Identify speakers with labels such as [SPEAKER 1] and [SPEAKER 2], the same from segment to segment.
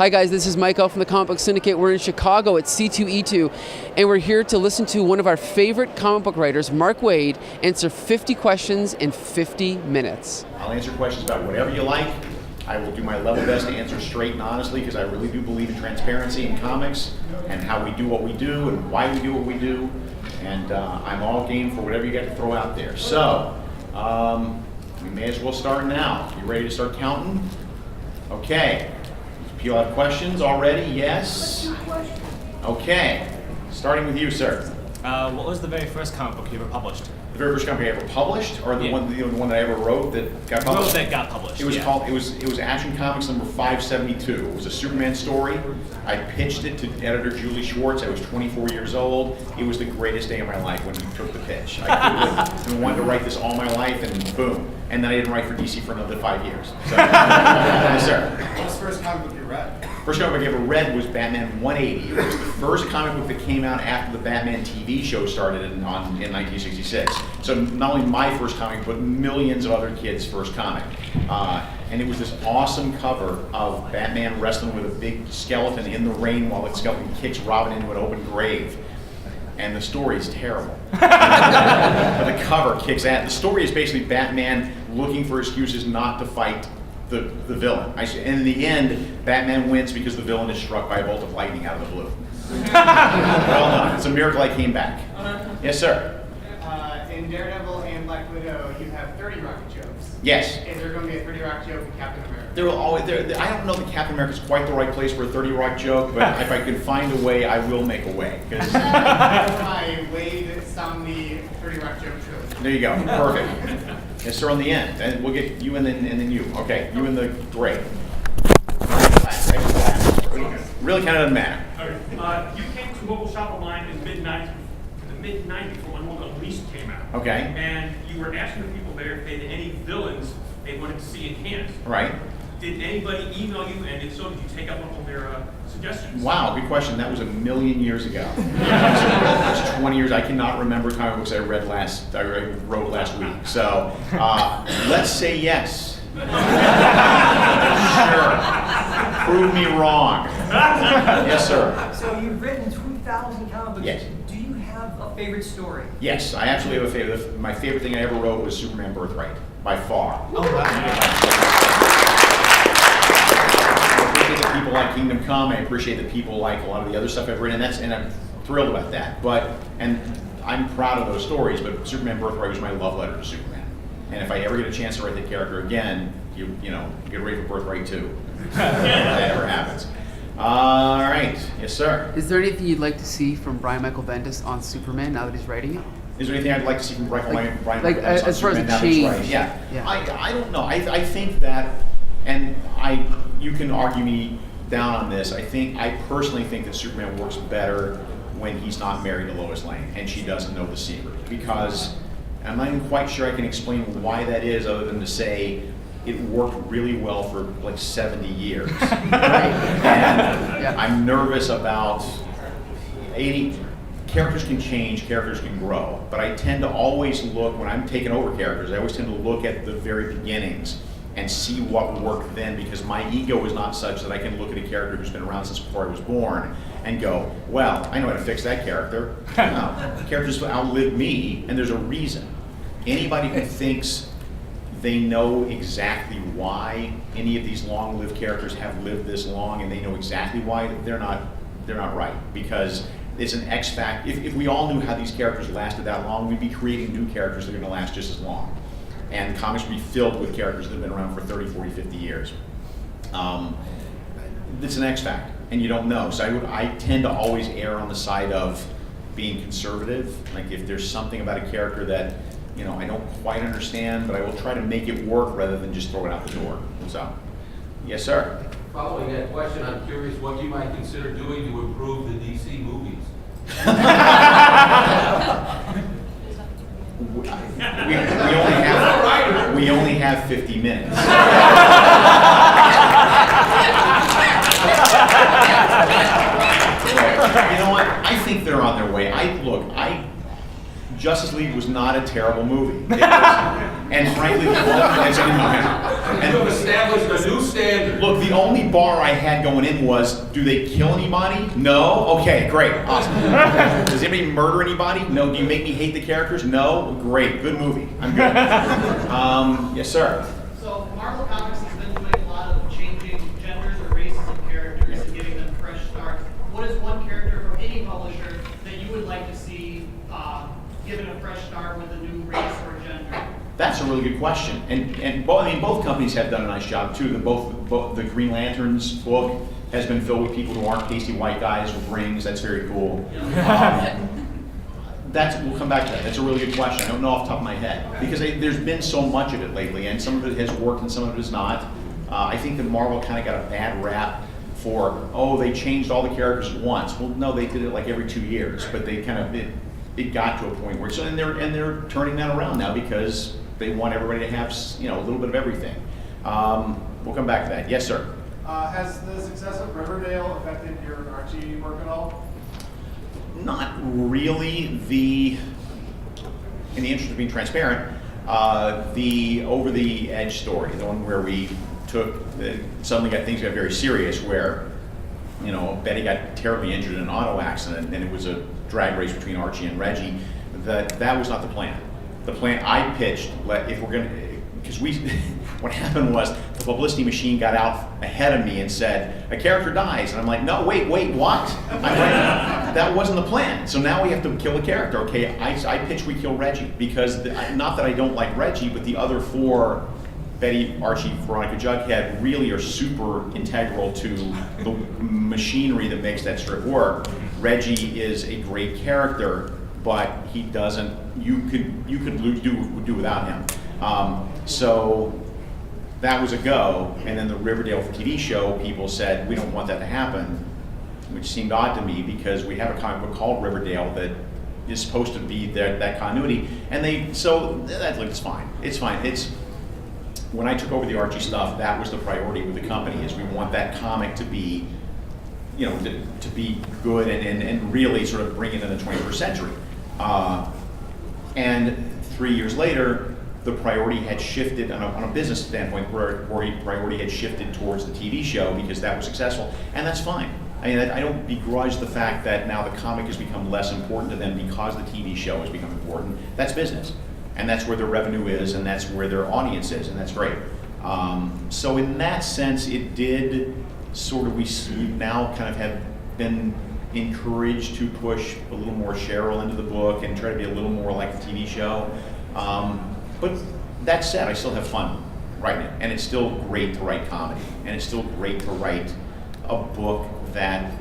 [SPEAKER 1] Hi guys, this is Michael from the Comic Book Syndicate. We're in Chicago at C2E2, and we're here to listen to one of our favorite comic book writers, Mark Waid, answer 50 questions in 50 minutes.
[SPEAKER 2] I'll answer questions about whatever you like. I will do my level best to answer straight and honestly, because I really do believe in transparency in comics and how we do what we do and why we do what we do. And I'm all game for whatever you got to throw out there. So, we may as well start now. You ready to start counting? Okay. People have questions already? Yes? Okay. Starting with you, sir.
[SPEAKER 3] What was the very first comic book you ever published?
[SPEAKER 2] The very first comic I ever published, or the one that I ever wrote that got published?
[SPEAKER 3] That got published.
[SPEAKER 2] It was called. It was Action Comics number 572. It was a Superman story. I pitched it to editor Julie Schwartz. I was 24 years old. It was the greatest day of my life when he took the pitch. I wanted to write this all my life, and boom. And then I didn't write for DC for another 5 years. So, yes, sir.
[SPEAKER 4] What was the first comic book you read?
[SPEAKER 2] First comic book I ever read was Batman 180. It was the first comic book that came out after the Batman TV show started in 1966. So not only my first comic, but millions of other kids' first comic. And it was this awesome cover of Batman wrestling with a big skeleton in the rain while the skeleton kicks Robin into an open grave. And the story is terrible. But the cover kicks ass. The story is basically Batman looking for excuses not to fight the villain. And in the end, Batman wins because the villain is struck by a bolt of lightning out of the blue. Well done. It's a miracle I came back. Yes, sir.
[SPEAKER 4] In Daredevil and Black Widow, you have 30 rocket jokes.
[SPEAKER 2] Yes.
[SPEAKER 4] Is there going to be a 30 rocket joke in Captain America?
[SPEAKER 2] There will always. I don't know that Captain America is quite the right place for a 30 rock joke, but if I can find a way, I will make a way.
[SPEAKER 4] My Waid Somni 30 rock joke trilogy.
[SPEAKER 2] There you go. Perfect. Yes, sir. On the end, and we'll get you and then you. Okay, you in the gray. Really, kind of doesn't matter.
[SPEAKER 5] Okay. You came to Mobile Shop Online in the mid-90s when Unleashed came out.
[SPEAKER 2] Okay.
[SPEAKER 5] And you were asking the people there if they had any villains they wanted to see enhanced.
[SPEAKER 2] Right.
[SPEAKER 5] Did anybody email you, and if so, did you take up one of their suggestions?
[SPEAKER 2] Wow, good question. That was a million years ago. That's 20 years. I cannot remember comic books I wrote last week. So let's say yes. Sure. Prove me wrong. Yes, sir.
[SPEAKER 6] So you've written 2,000 comic books.
[SPEAKER 2] Yes.
[SPEAKER 6] Do you have a favorite story?
[SPEAKER 2] Yes, I actually have a favorite. My favorite thing I ever wrote was Superman Birthright, by far.
[SPEAKER 6] Oh, wow.
[SPEAKER 2] I appreciate that people like Kingdom Come. I appreciate that people like a lot of the other stuff I've written, and I'm thrilled about that. And I'm proud of those stories. But Superman Birthright was my love letter to Superman. And if I ever get a chance to write the character again, you know, get ready for Birthright 2. If that ever happens. All right, yes, sir.
[SPEAKER 1] Is there anything you'd like to see from Brian Michael Bendis on Superman now that he's writing it?
[SPEAKER 2] Is there anything I'd like to see from Brian
[SPEAKER 1] Like,
[SPEAKER 2] Michael Bendis on
[SPEAKER 1] as far as
[SPEAKER 2] Superman
[SPEAKER 1] the
[SPEAKER 2] now that he's
[SPEAKER 1] change.
[SPEAKER 2] writing?
[SPEAKER 1] Yeah.
[SPEAKER 2] I don't know. I think that, and you can argue me down on this. I personally think that Superman works better when he's not married to Lois Lane and she doesn't know the secret. Because I'm not even quite sure I can explain why that is, other than to say it worked really well for like 70 years. Right? And I'm nervous about 80. Characters can change, characters can grow, but I tend to always look, when I'm taking over characters, I always tend to look at the very beginnings and see what worked then, because my ego is not such that I can look at a character who's been around since before I was born and go, well, I know how to fix that character. No, the characters outlived me, and there's a reason. Anybody who thinks they know exactly why any of these long-lived characters have lived this long and they know exactly why, they're not right, because it's an X factor. If we all knew how these characters lasted that long, we'd be creating new characters that are going to last just as long. And comics would be filled with characters that have been around for 30, 40, 50 years. It's an X factor, and you don't know. So I tend to always err on the side of being conservative. Like if there's something about a character that, you know, I don't quite understand, but I will try to make it work rather than just throw it out the door. So, yes, sir.
[SPEAKER 7] Following that question, I'm curious what you might consider doing to improve the DC movies.
[SPEAKER 2] We only have 50 minutes. You know what? I think they're on their way. Justice League was not a terrible movie. It was, and frankly, the only,
[SPEAKER 7] You have established a new standard.
[SPEAKER 2] look, the only bar I had going in was, do they kill anybody? No? Okay, great, awesome. Does anybody murder anybody? No. Do you make me hate the characters? No? Great, good movie. I'm good. Yes, sir.
[SPEAKER 8] So Marvel Comics has been doing a lot of changing genders or races of characters and giving them fresh starts. What is one character from any publisher that you would like to see given a fresh start with a new race or gender?
[SPEAKER 2] That's a really good question, and both companies have done a nice job too. Both the Green Lanterns book has been filled with people who aren't pasty white guys with rings. That's very cool. We'll come back to that. That's a really good question. I don't know off the top of my head because there's been so much of it lately, and some of it has worked and some of it has not. I think that Marvel kind of got a bad rap for they changed all the characters at once. Well, no, they did it like every 2 years, but they kind of it got to a point where and they're turning that around now because they want everybody to have a little bit of everything. We'll come back to that. Yes, sir.
[SPEAKER 4] Has the success of Riverdale affected your Archie work at all?
[SPEAKER 2] Not really. In the interest of being transparent, the Over the Edge story, the one where we suddenly things got very serious, where Betty got terribly injured in an auto accident, and it was a drag race between Archie and Reggie. That was not the plan. The plan I pitched, if we're going to, because what happened was the publicity machine got out ahead of me and said, a character dies. And I'm like, no, wait, what? That wasn't the plan. So now we have to kill a character. Okay, I pitched we kill Reggie because, not that I don't like Reggie, but the other four, Betty, Archie, Veronica, Jughead, really are super integral to the machinery that makes that strip work. Reggie is a great character, but he doesn't. You could do without him. So that was a go, and then the Riverdale TV show, people said we don't want that to happen, which seemed odd to me because we have a comic book called Riverdale that is supposed to be that continuity, and it's fine. It's fine. When I took over the Archie stuff, that was the priority with the company, is we want that comic to be, to be good and really sort of bring it in the 21st century. And 3 years later, the priority had shifted on a business standpoint, where priority had shifted towards the TV show because that was successful, and that's fine. I mean, I don't begrudge the fact that now the comic has become less important to them because the TV show has become important. That's business, and that's where their revenue is, and that's where their audience is, and that's great. So in that sense, it did sort of, we now kind of have been encouraged to push a little more Cheryl into the book and try to be a little more like the TV show. But that said, I still have fun writing it, and it's still great to write comedy, and it's still great to write a book that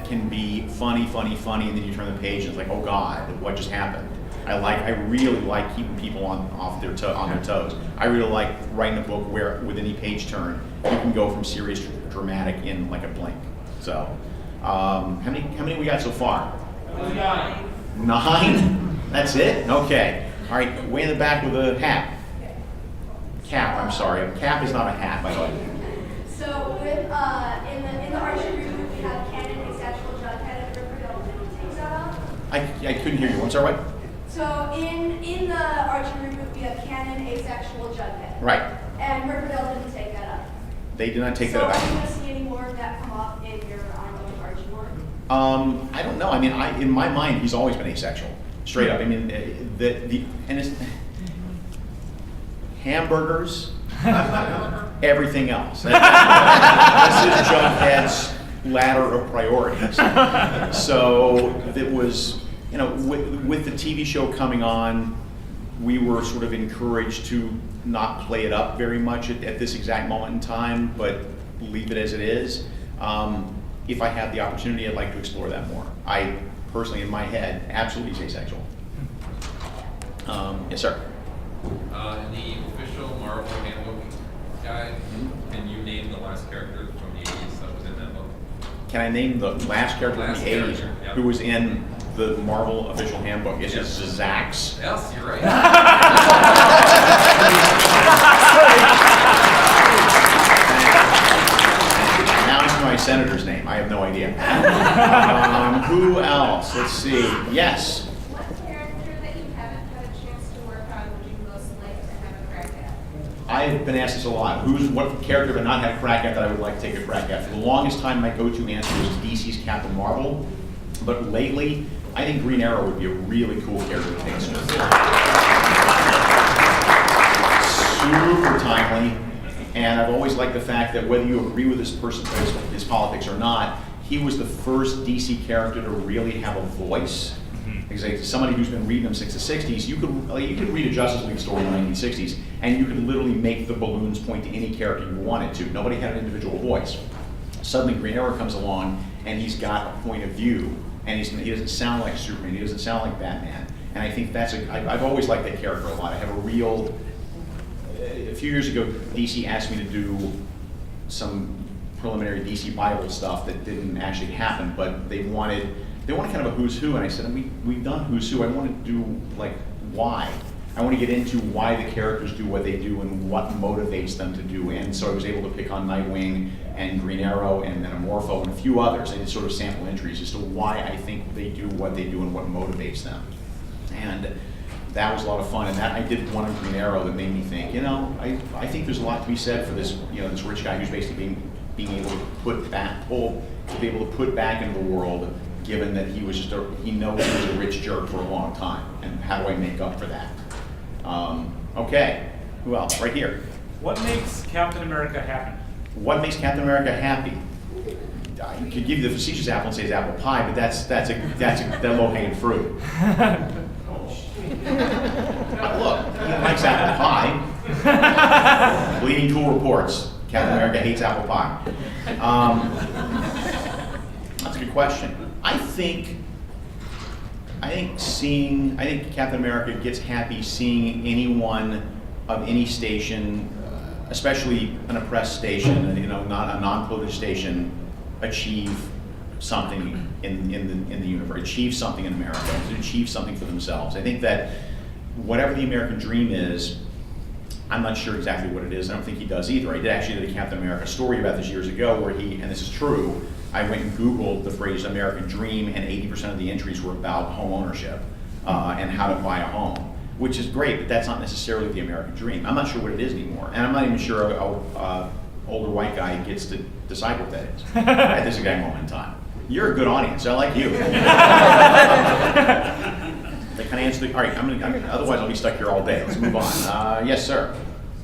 [SPEAKER 2] can be funny, and then you turn the page and it's like, oh God, what just happened? I really like keeping people on their toes. I really like writing a book where with any page turn you can go from serious to dramatic in like a blink. So, how many we got so far? 9? That's it? Okay. All right, way in the back with a hat. Cap, I'm sorry. Cap is not a hat, by the way.
[SPEAKER 9] So with in the Archie reboot, we have canon asexual Jughead and Riverdale takes that out.
[SPEAKER 2] I couldn't hear you. I'm sorry, what?
[SPEAKER 9] So in the Archie reboot, we have canon asexual Jughead.
[SPEAKER 2] Right.
[SPEAKER 9] And Riverdale didn't take that up.
[SPEAKER 2] They did not take that
[SPEAKER 9] So are
[SPEAKER 2] out.
[SPEAKER 9] you going to see any more of that come up in your ongoing Archie work?
[SPEAKER 2] I don't know. I mean, in my mind, he's always been asexual, straight up. I mean, and it's hamburgers, everything else. This is Jughead's ladder of priorities. So it was, with the TV show coming on, we were sort of encouraged to not play it up very much at this exact moment in time, but leave it as it is. If I have the opportunity, I'd like to explore that more. I personally, in my head, absolutely is asexual. Yes, sir.
[SPEAKER 10] In the official Marvel handbook guide, can you name the last character from the 80s that was in that book?
[SPEAKER 2] Can I name the last character from the 80s who was in the Marvel official handbook? Is it Zax?
[SPEAKER 10] Yes, you're right.
[SPEAKER 2] Now it's my senator's name. I have no idea. Who else? Let's see. Yes. I've been asked this a lot. What character have I not had a crack at that I would like to take a crack at? For the longest time, my go-to answer was DC's Captain Marvel. But lately, I think Green Arrow would be a really cool character to take. Super timely. And I've always liked the fact that whether you agree with this person, his politics or not, he was the first DC character to really have a voice. Because like, somebody who's been reading them since the 60s, you could read a Justice League story in the 1960s, and you could literally make the balloons point to any character you wanted to. Nobody had an individual voice. Suddenly Green Arrow comes along, and he's got a point of view, and he doesn't sound like Superman, he doesn't sound like Batman. And I think I've always liked that character a lot. I have a few years ago, DC asked me to do some preliminary DC Bible stuff that didn't actually happen, but they wanted kind of a who's who, and I said, we've done who's who. I want to do like why. I want to get into why the characters do what they do and what motivates them to do. And so I was able to pick on Nightwing and Green Arrow and Metamorpho and a few others. I did sort of sample entries as to why I think they do what they do and what motivates them. And that was a lot of fun. And that I did one on Green Arrow that made me think, I think there's a lot to be said for this, this rich guy who's basically being able to put back into the world, given that he knows he was a rich jerk for a long time, and how do I make up for that? Okay, who else? Right here.
[SPEAKER 5] What makes Captain America happy?
[SPEAKER 2] What makes Captain America happy? I could give you the facetious apple and say it's apple pie, but that's low-hanging fruit. Look, he likes apple pie. Bleeding Cool reports. Captain America hates apple pie. That's a good question. I think Captain America gets happy seeing anyone of any station, especially an oppressed station, not a non-privileged station, achieve something in the universe, achieve something in America, achieve something for themselves. I think that whatever the American dream is, I'm not sure exactly what it is. I don't think he does either. I did actually did a Captain America story about this years ago where and this is true, I went and Googled the phrase American Dream, and 80% of the entries were about home ownership and how to buy a home, which is great, but that's not necessarily the American Dream. I'm not sure what it is anymore, and I'm not even sure an older white guy gets to decide what that is at this exact moment in time. You're a good audience. I like you. They kind of answer all right, otherwise I'll be stuck here all day. Let's move on. Yes, sir.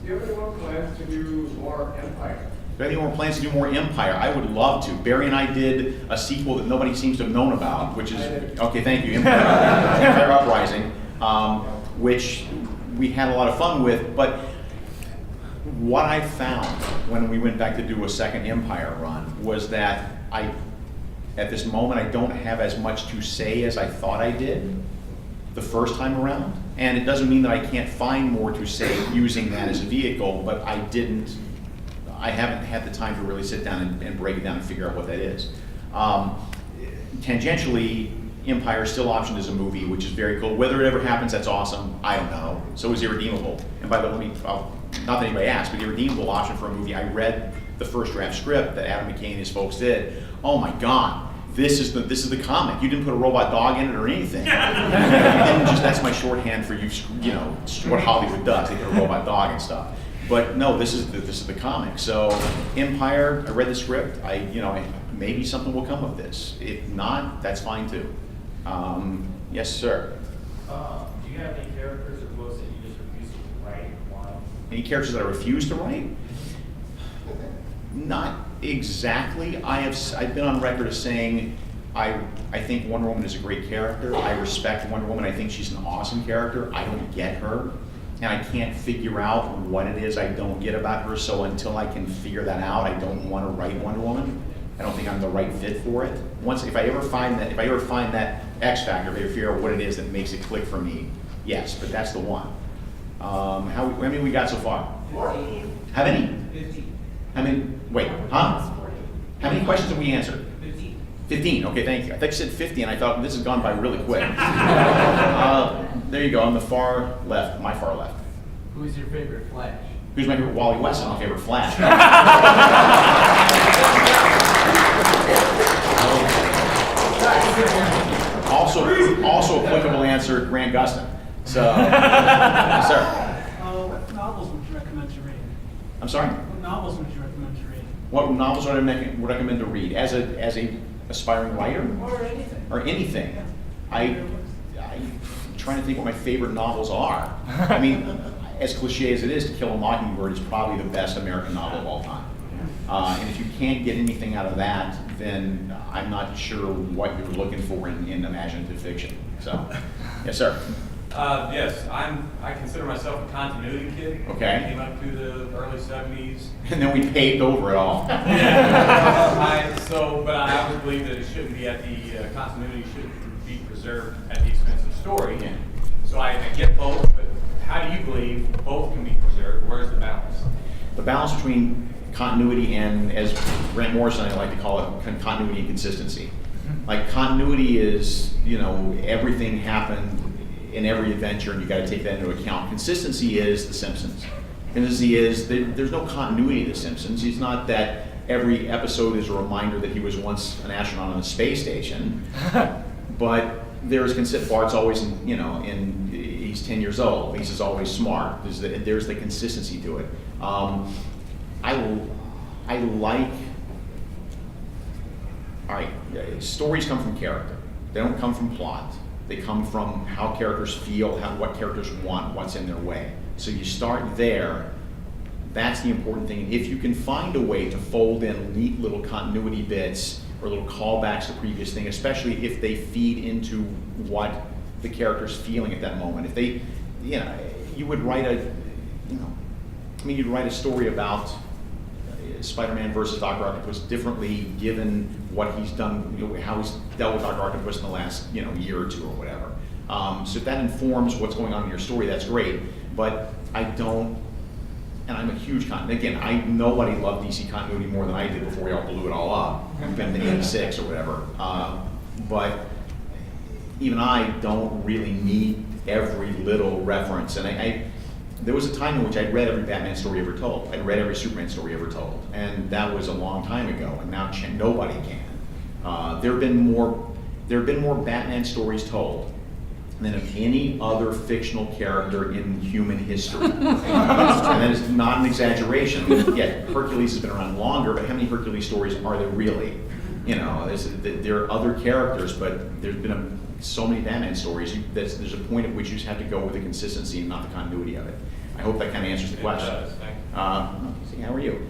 [SPEAKER 11] Do you have any more plans to do more Empire?
[SPEAKER 2] Do you have any more plans to do more Empire? I would love to. Barry and I did a sequel that nobody seems to have known about, which is, okay, thank you, Empire Uprising, which we had a lot of fun with, but what I found when we went back to do a second Empire run was that at this moment, I don't have as much to say as I thought I did the first time around. And it doesn't mean that I can't find more to say using that as a vehicle, but I haven't had the time to really sit down and break it down and figure out what that is. Tangentially, Empire is still optioned as a movie, which is very cool. Whether it ever happens, that's awesome. I don't know. So is Irredeemable. And by the way, not that anybody asked, but Irredeemable option for a movie. I read the first draft script that Adam McKay and his folks did. Oh my God. This is the comic. You didn't put a robot dog in it or anything. That's my shorthand for what Hollywood does. They put a robot dog and stuff. But no, this is the comic. So Empire, I read the script. Maybe something will come of this. If not, that's fine too. Yes, sir.
[SPEAKER 5] Do you have any characters or books that you just refuse to write? Why?
[SPEAKER 2] Any characters that I refuse to write? Not exactly. I've been on record as saying I think Wonder Woman is a great character. I respect Wonder Woman. I think she's an awesome character. I don't get her, and I can't figure out what it is I don't get about her. So until I can figure that out, I don't want to write Wonder Woman. I don't think I'm the right fit for it. If I ever find that X factor, if I figure out what it is that makes it click for me, yes. But that's the one. How many we got so far?
[SPEAKER 11] 14.
[SPEAKER 2] How many?
[SPEAKER 11] 50.
[SPEAKER 2] How many? Wait, huh? How many questions have we answered?
[SPEAKER 11] 15.
[SPEAKER 2] 15, okay, thank you. I thought you said 50, and I thought this has gone by really quick. There you go, on the far left, my far left.
[SPEAKER 6] Who's your favorite Flash?
[SPEAKER 2] Who's my favorite? Wally West is my favorite Flash. Also applicable answer, Grant Gustin. So, yes, sir.
[SPEAKER 4] What novels would you recommend to read?
[SPEAKER 2] I'm sorry?
[SPEAKER 4] What novels would you recommend to read?
[SPEAKER 2] What novels would I recommend to read as a aspiring writer?
[SPEAKER 4] Or anything.
[SPEAKER 2] Or anything. I'm trying to think what my favorite novels are. I mean, as cliche as it is, To Kill a Mockingbird is probably the best American novel of all time. And if you can't get anything out of that, then I'm not sure what you're looking for in imaginative fiction. So, yes, sir.
[SPEAKER 12] Yes, I consider myself a continuity kid.
[SPEAKER 2] Okay.
[SPEAKER 12] I came up through the early 70s.
[SPEAKER 2] And then we paved over it all.
[SPEAKER 12] But I always believe that it shouldn't be continuity shouldn't be preserved at the expense of story.
[SPEAKER 2] Yeah.
[SPEAKER 12] So I get both, but how do you believe both can be preserved? Where's the balance?
[SPEAKER 2] The balance between continuity and, as Grant Morrison and I like to call it, continuity and consistency. Like, continuity is, everything happened in every adventure and you got to take that into account. Consistency is The Simpsons. Consistency is there's no continuity to The Simpsons. It's not that every episode is a reminder that he was once an astronaut on a space station, but there's Bart's always, he's 10 years old. Lisa's always smart. There's the consistency to it. Stories come from character. They don't come from plot. They come from how characters feel, what characters want, what's in their way. So you start there. That's the important thing. If you can find a way to fold in neat little continuity bits or little callbacks to previous thing, especially if they feed into what the character's feeling at that moment. If they, you would write you'd write a story about Spider-Man versus Dr. Octopus differently given what he's done, how he's dealt with Dr. Octopus in the last, year or two or whatever. So if that informs what's going on in your story, that's great. But I don't, and I'm a huge again, nobody loved DC continuity more than I did before we all blew it all up, in '86 or whatever. But even I don't really need every little reference. And there was a time in which I'd read every Batman story ever told. I'd read every Superman story ever told. And that was a long time ago, and now nobody can. There have been more Batman stories told than of any other fictional character in human history. And that is not an exaggeration. Hercules has been around longer, but how many Hercules stories are there really? There are other characters, but there's been so many Batman stories. There's a point at which you just have to go with the consistency and not the continuity of it. I hope that kind of answers the question.
[SPEAKER 12] It does. Thank you.
[SPEAKER 2] How are you?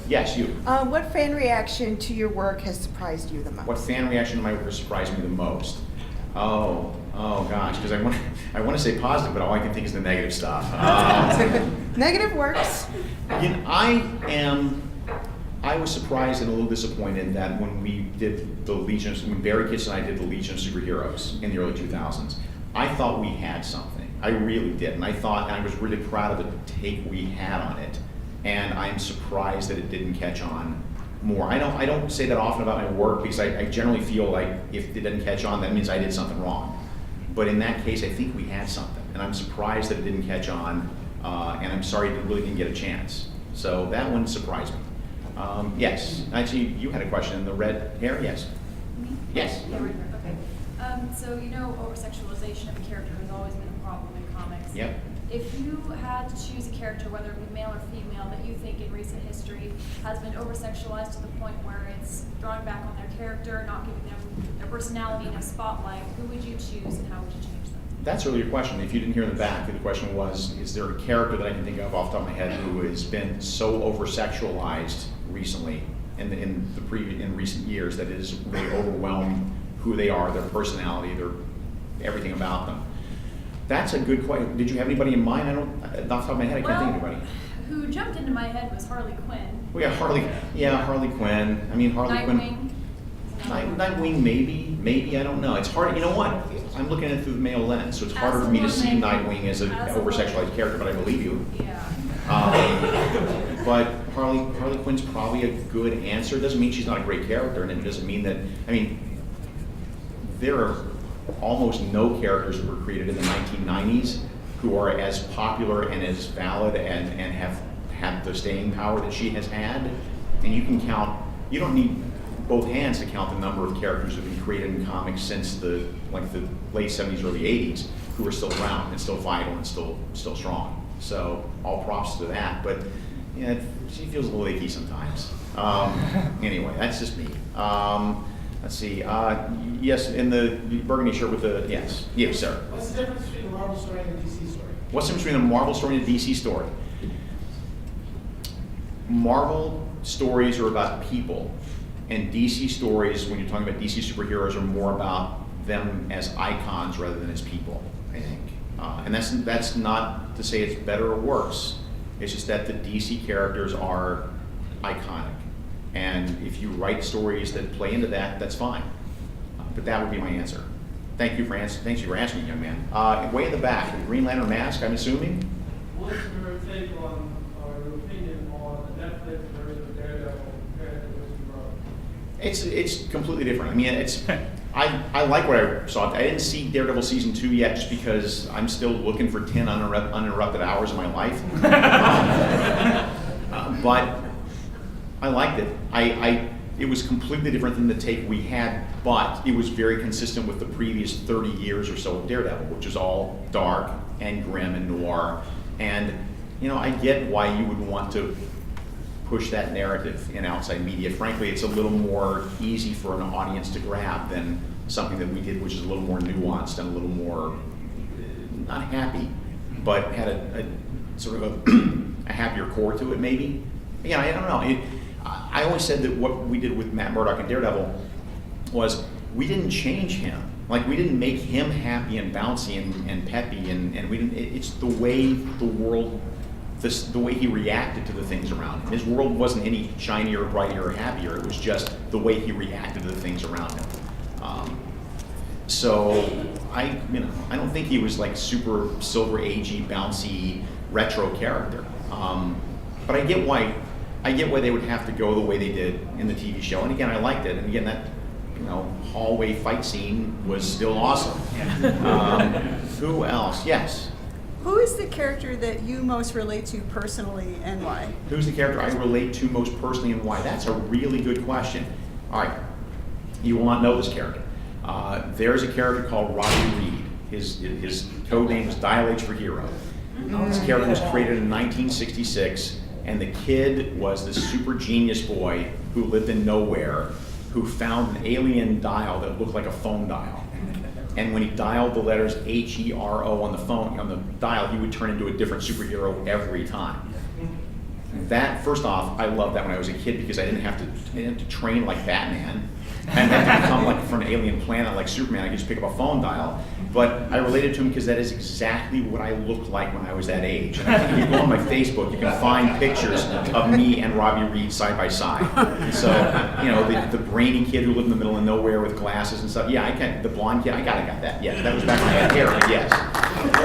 [SPEAKER 2] Yes, you.
[SPEAKER 13] What fan reaction to your work has surprised you the most?
[SPEAKER 2] What fan reaction to my work has surprised me the most? Oh gosh, because I want to say positive, but all I can think is the negative stuff.
[SPEAKER 13] Negative works.
[SPEAKER 2] I was surprised and a little disappointed that when we did when Barry Kitts and I did the Legion of Superheroes in the early 2000s, I thought we had something. I really did, and I was really proud of the take we had on it, and I'm surprised that it didn't catch on more. I don't say that often about my work because I generally feel like if it doesn't catch on, that means I did something wrong. But in that case, I think we had something, and I'm surprised that it didn't catch on, and I'm sorry it really didn't get a chance. So that one surprised me. Yes, actually, you had a question in the red hair. Yes.
[SPEAKER 14] Me?
[SPEAKER 2] Yes.
[SPEAKER 14] Yeah, right here. Okay. So over-sexualization of a character has always been a problem in comics.
[SPEAKER 2] Yep.
[SPEAKER 14] If you had to choose a character, whether it be male or female, that you think in recent history has been over-sexualized to the point where it's drawing back on their character, not giving them their personality in a spotlight, who would you choose and how would you change them?
[SPEAKER 2] That's really your question. If you didn't hear in the back, the question was, is there a character that I can think of off the top of my head who has been so over-sexualized recently in recent years that it has really overwhelmed who they are, their personality, everything about them? That's a good question. Did you have anybody in mind? Off the top of my head, I can't think of anybody.
[SPEAKER 14] Who jumped into my head was Harley Quinn.
[SPEAKER 2] We got Harley Quinn. I mean, Harley Quinn. Nightwing, maybe, I don't know. It's hard, you know what? I'm looking at it through the male lens, so it's harder for me to see Nightwing as an over-sexualized character, but I believe you.
[SPEAKER 14] Yeah.
[SPEAKER 2] But Harley Quinn's probably a good answer. It doesn't mean she's not a great character, and it doesn't mean that, there are almost no characters that were created in the 1990s who are as popular and as valid and have had the staying power that she has had. And you don't need both hands to count the number of characters that have been created in comics since the late 70s, early 80s, who are still around and still vital and still strong. So all props to that. But Yeah, she feels a little icky sometimes. Anyway, that's just me. Let's see. Yes, in the burgundy shirt with the yes, sir.
[SPEAKER 4] What's the difference between the Marvel story and the DC story?
[SPEAKER 2] What's the difference between the Marvel story and the DC story? Marvel stories are about people, and DC stories, when you're talking about DC superheroes, are more about them as icons rather than as people, I think. And that's not to say it's better or worse. It's just that the DC characters are iconic. And if you write stories that play into that, that's fine. But that would be my answer. Thank you for answering me, young man. Way in the back, the Green Lantern mask, I'm assuming?
[SPEAKER 11] What's your take on, or your opinion on the Netflix version of Daredevil compared to what you wrote?
[SPEAKER 2] It's completely different. I mean, I like what I saw. I didn't see Daredevil season 2 yet, just because I'm still looking for 10 uninterrupted hours of my life. But I liked it. It was completely different than the take we had, but it was very consistent with the previous 30 years or so of Daredevil, which is all dark and grim and noir. And I get why you would want to push that narrative in outside media. Frankly, it's a little more easy for an audience to grab than something that we did, which is a little more nuanced and a little more, not happy, but had a sort of a happier core to it, maybe. Yeah, I don't know. I always said that what we did with Matt Murdock and Daredevil was we didn't change him. Like, we didn't make him happy and bouncy and peppy, and we didn't. It's the way the world, the way he reacted to the things around him. His world wasn't any shinier, brighter, or happier. It was just the way he reacted to the things around him. So I don't think he was like super Silver Agey, bouncy, retro character. But I get why they would have to go the way they did in the TV show. And again, I liked it. And again, that hallway fight scene was still awesome. Who else? Yes.
[SPEAKER 15] Who is the character that you most relate to personally, and why?
[SPEAKER 2] Who's the character I relate to most personally, and why? That's a really good question. All right, you will not know this character. There's a character called Robbie Reed. His code name is Dial H for Hero. This character was created in 1966, and the kid was this super genius boy who lived in nowhere, who found an alien dial that looked like a phone dial. And when he dialed the letters H-E-R-O on the dial, he would turn into a different superhero every time. That, first off, I loved that when I was a kid, because I didn't have to train like Batman. I didn't have to become like from an alien planet like Superman. I could just pick up a phone dial. But I related to him because that is exactly what I looked like when I was that age. And I think if you go on my Facebook, you can find pictures of me and Robbie Reed side by side. So, the brainy kid who lived in the middle of nowhere with glasses and stuff. Yeah, the blonde kid, I got that. Yeah, that was back when I had hair, but yes.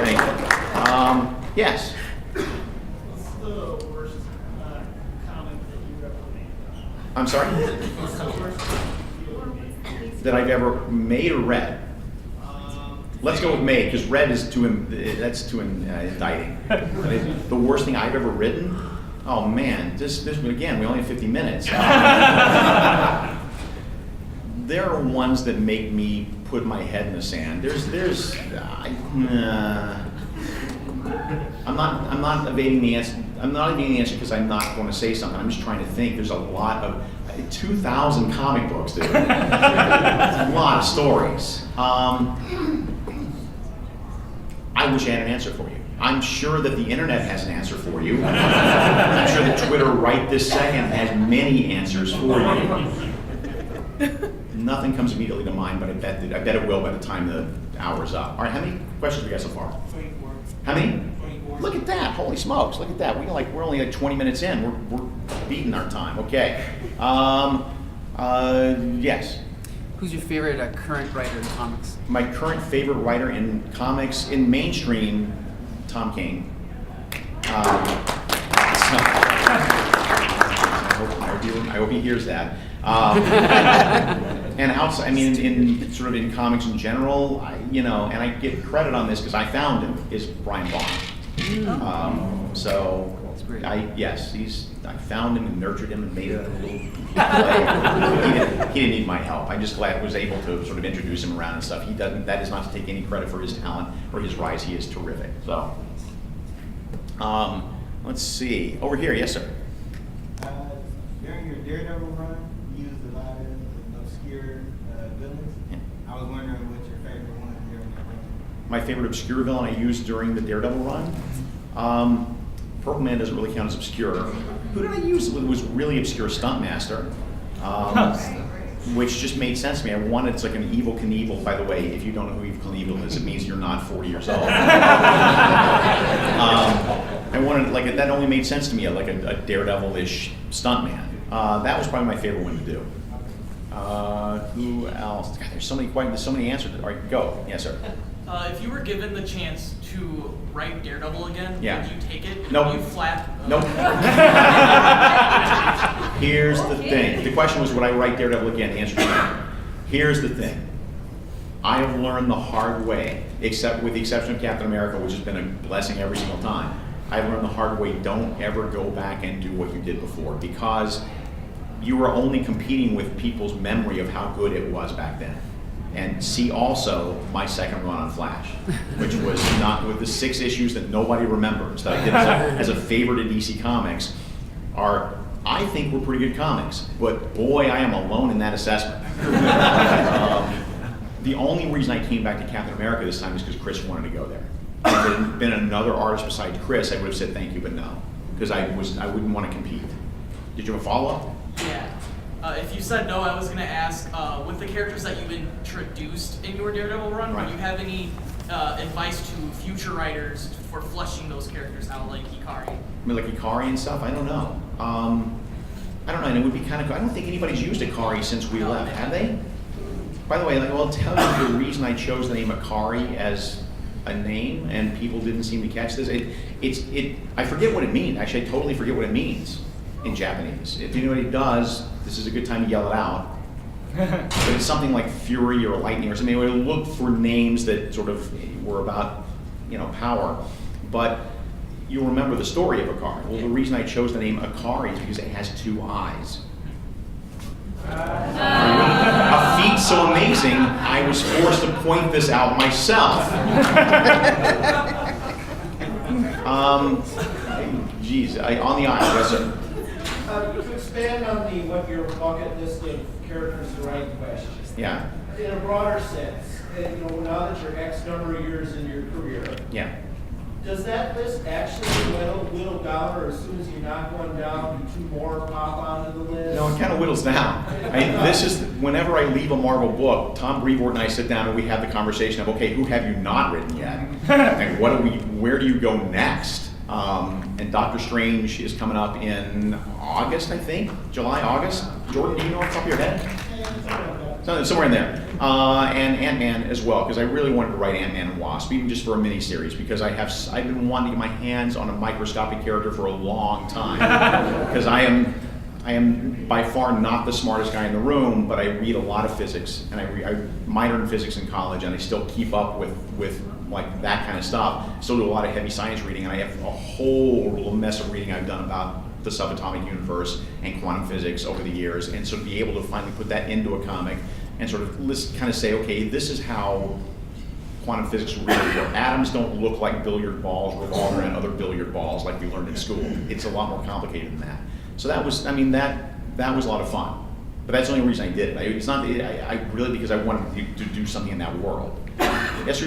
[SPEAKER 2] Thank you. Yes.
[SPEAKER 4] What's the worst comic that you've ever made?
[SPEAKER 2] I'm sorry?
[SPEAKER 4] What's the worst
[SPEAKER 2] that I've ever made or read? Let's go with made, because read is too indicting. The worst thing I've ever written? Oh man, this again, we only have 50 minutes. There are ones that make me put my head in the sand. I'm not evading the answer. I'm not evading the answer because I'm not going to say something. I'm just trying to think. There's a lot of 2,000 comic books, dude. That's a lot of stories. I wish I had an answer for you. I'm sure that the internet has an answer for you. I'm sure that Twitter right this second has many answers for you. Nothing comes immediately to mind, but I bet it will by the time the hour's up. All right, how many questions we got so far?
[SPEAKER 4] 24.
[SPEAKER 2] How many?
[SPEAKER 4] 24.
[SPEAKER 2] Look at that! Holy smokes! Look at that! We're only like 20 minutes in. We're beating our time. Okay. Yes.
[SPEAKER 1] Who's your favorite current writer in comics?
[SPEAKER 2] My current favorite writer in comics, in mainstream, Tom King. I hope he hears that. And outside, in comics in general, and I get credit on this because I found him, is Brian Vaughan. So, I found him and nurtured him and made a little play. He didn't need my help. I'm just glad I was able to sort of introduce him around and stuff. That is not to take any credit for his talent or his rise. He is terrific. So, Let's see. Over here, yes, sir.
[SPEAKER 16] During your Daredevil run, you used a lot of obscure villains.
[SPEAKER 2] Yeah.
[SPEAKER 16] I was wondering what your favorite one during that run.
[SPEAKER 2] My favorite obscure villain I used during the Daredevil run? Purple Man doesn't really count as obscure. Who did I use? It was really obscure Stuntmaster. Which just made sense to me. I wanted, it's like an Evel Knievel, by the way. If you don't know who Evel Knievel is, it means you're not 40 years old. I wanted, like, that only made sense to me, like a Daredevil-ish stuntman. That was probably my favorite one to do. Who else? God, there's so many answers. All right, go. Yes, sir.
[SPEAKER 8] If you were given the chance to write Daredevil again,
[SPEAKER 2] Yeah.
[SPEAKER 8] would you take it?
[SPEAKER 2] Nope.
[SPEAKER 8] Would you flap?
[SPEAKER 2] Nope. Here's the thing. The question was, would I write Daredevil again? The answer is no. Here's the thing. I have learned the hard way, except with the exception of Captain America, which has been a blessing every single time. I've learned the hard way, don't ever go back and do what you did before, because you are only competing with people's memory of how good it was back then. And see also my second run on Flash, which was not with the 6 issues that nobody remembers that I did as a favorite in DC Comics are, I think, were pretty good comics. But boy, I am alone in that assessment. The only reason I came back to Captain America this time is because Chris wanted to go there. If there had been another artist besides Chris, I would have said thank you, but no, because I wouldn't want to compete. Did you have a follow-up?
[SPEAKER 8] Yeah. If you said no, I was going to ask, with the characters that you've introduced in your Daredevil run,
[SPEAKER 2] Right.
[SPEAKER 8] would you have any advice to future writers for fleshing those characters out, like Hikari?
[SPEAKER 2] I mean, like Ikari and stuff? I don't know. I don't know, and it would be kind of, I don't think anybody's used Ikari since we left, have they? By the way, like, well, I'll tell you the reason I chose the name Ikari as a name, and people didn't seem to catch this. I forget what it means. Actually, I totally forget what it means in Japanese. If anybody does, this is a good time to yell it out. But it's something like fury or lightning or something. We looked for names that sort of were about, power. But you'll remember the story of Ikari. Well, the reason I chose the name Ikari is because it has 2 eyes. A feat so amazing, I was forced to point this out myself. Geez, on the eye, yes, sir.
[SPEAKER 11] To expand on what your bucket list of characters to write question.
[SPEAKER 2] Yeah.
[SPEAKER 11] In a broader sense, now that you're X number of years in your career,
[SPEAKER 2] Yeah.
[SPEAKER 11] does that list actually whittle down, or as soon as you knock one down, do 2 more pop onto the list?
[SPEAKER 2] No, it kind of whittles down. This is, whenever I leave a Marvel book, Tom Brevoort and I sit down and we have the conversation of, okay, who have you not written yet? And where do you go next? And Doctor Strange is coming up in August, I think? July, August? Jordan, do you know off the top of your head? Somewhere in there. And Ant-Man as well, because I really wanted to write Ant-Man and Wasp, even just for a mini-series, because I've been wanting to get my hands on a microscopic character for a long time. Because I am by far not the smartest guy in the room, but I read a lot of physics, and I minored in physics in college, and I still keep up with like that kind of stuff. Still do a lot of heavy science reading, and I have a whole little mess of reading I've done about the subatomic universe and quantum physics over the years, and so to be able to finally put that into a comic and sort of kind of say, okay, this is how quantum physics really work. Atoms don't look like billiard balls revolving around other billiard balls like we learned in school. It's a lot more complicated than that. So that was, that was a lot of fun. But that's the only reason I did it. It's not, I really, because I wanted to do something in that world. Yes,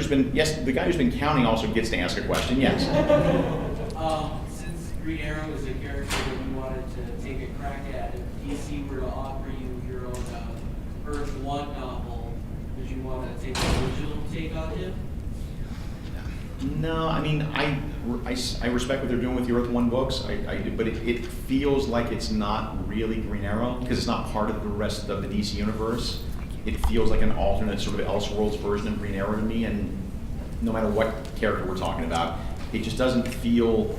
[SPEAKER 2] the guy who's been counting also gets to ask a question, yes.
[SPEAKER 17] Since Green Arrow is a character that you wanted to take a crack at, if DC were to offer you your own Earth 1 novel, would you want to take an original take on him?
[SPEAKER 2] No, I mean, I respect what they're doing with the Earth 1 books, I do, but it feels like it's not really Green Arrow, because it's not part of the rest of the DC universe. It feels like an alternate sort of Elseworlds version of Green Arrow to me, and no matter what character we're talking about, it just doesn't feel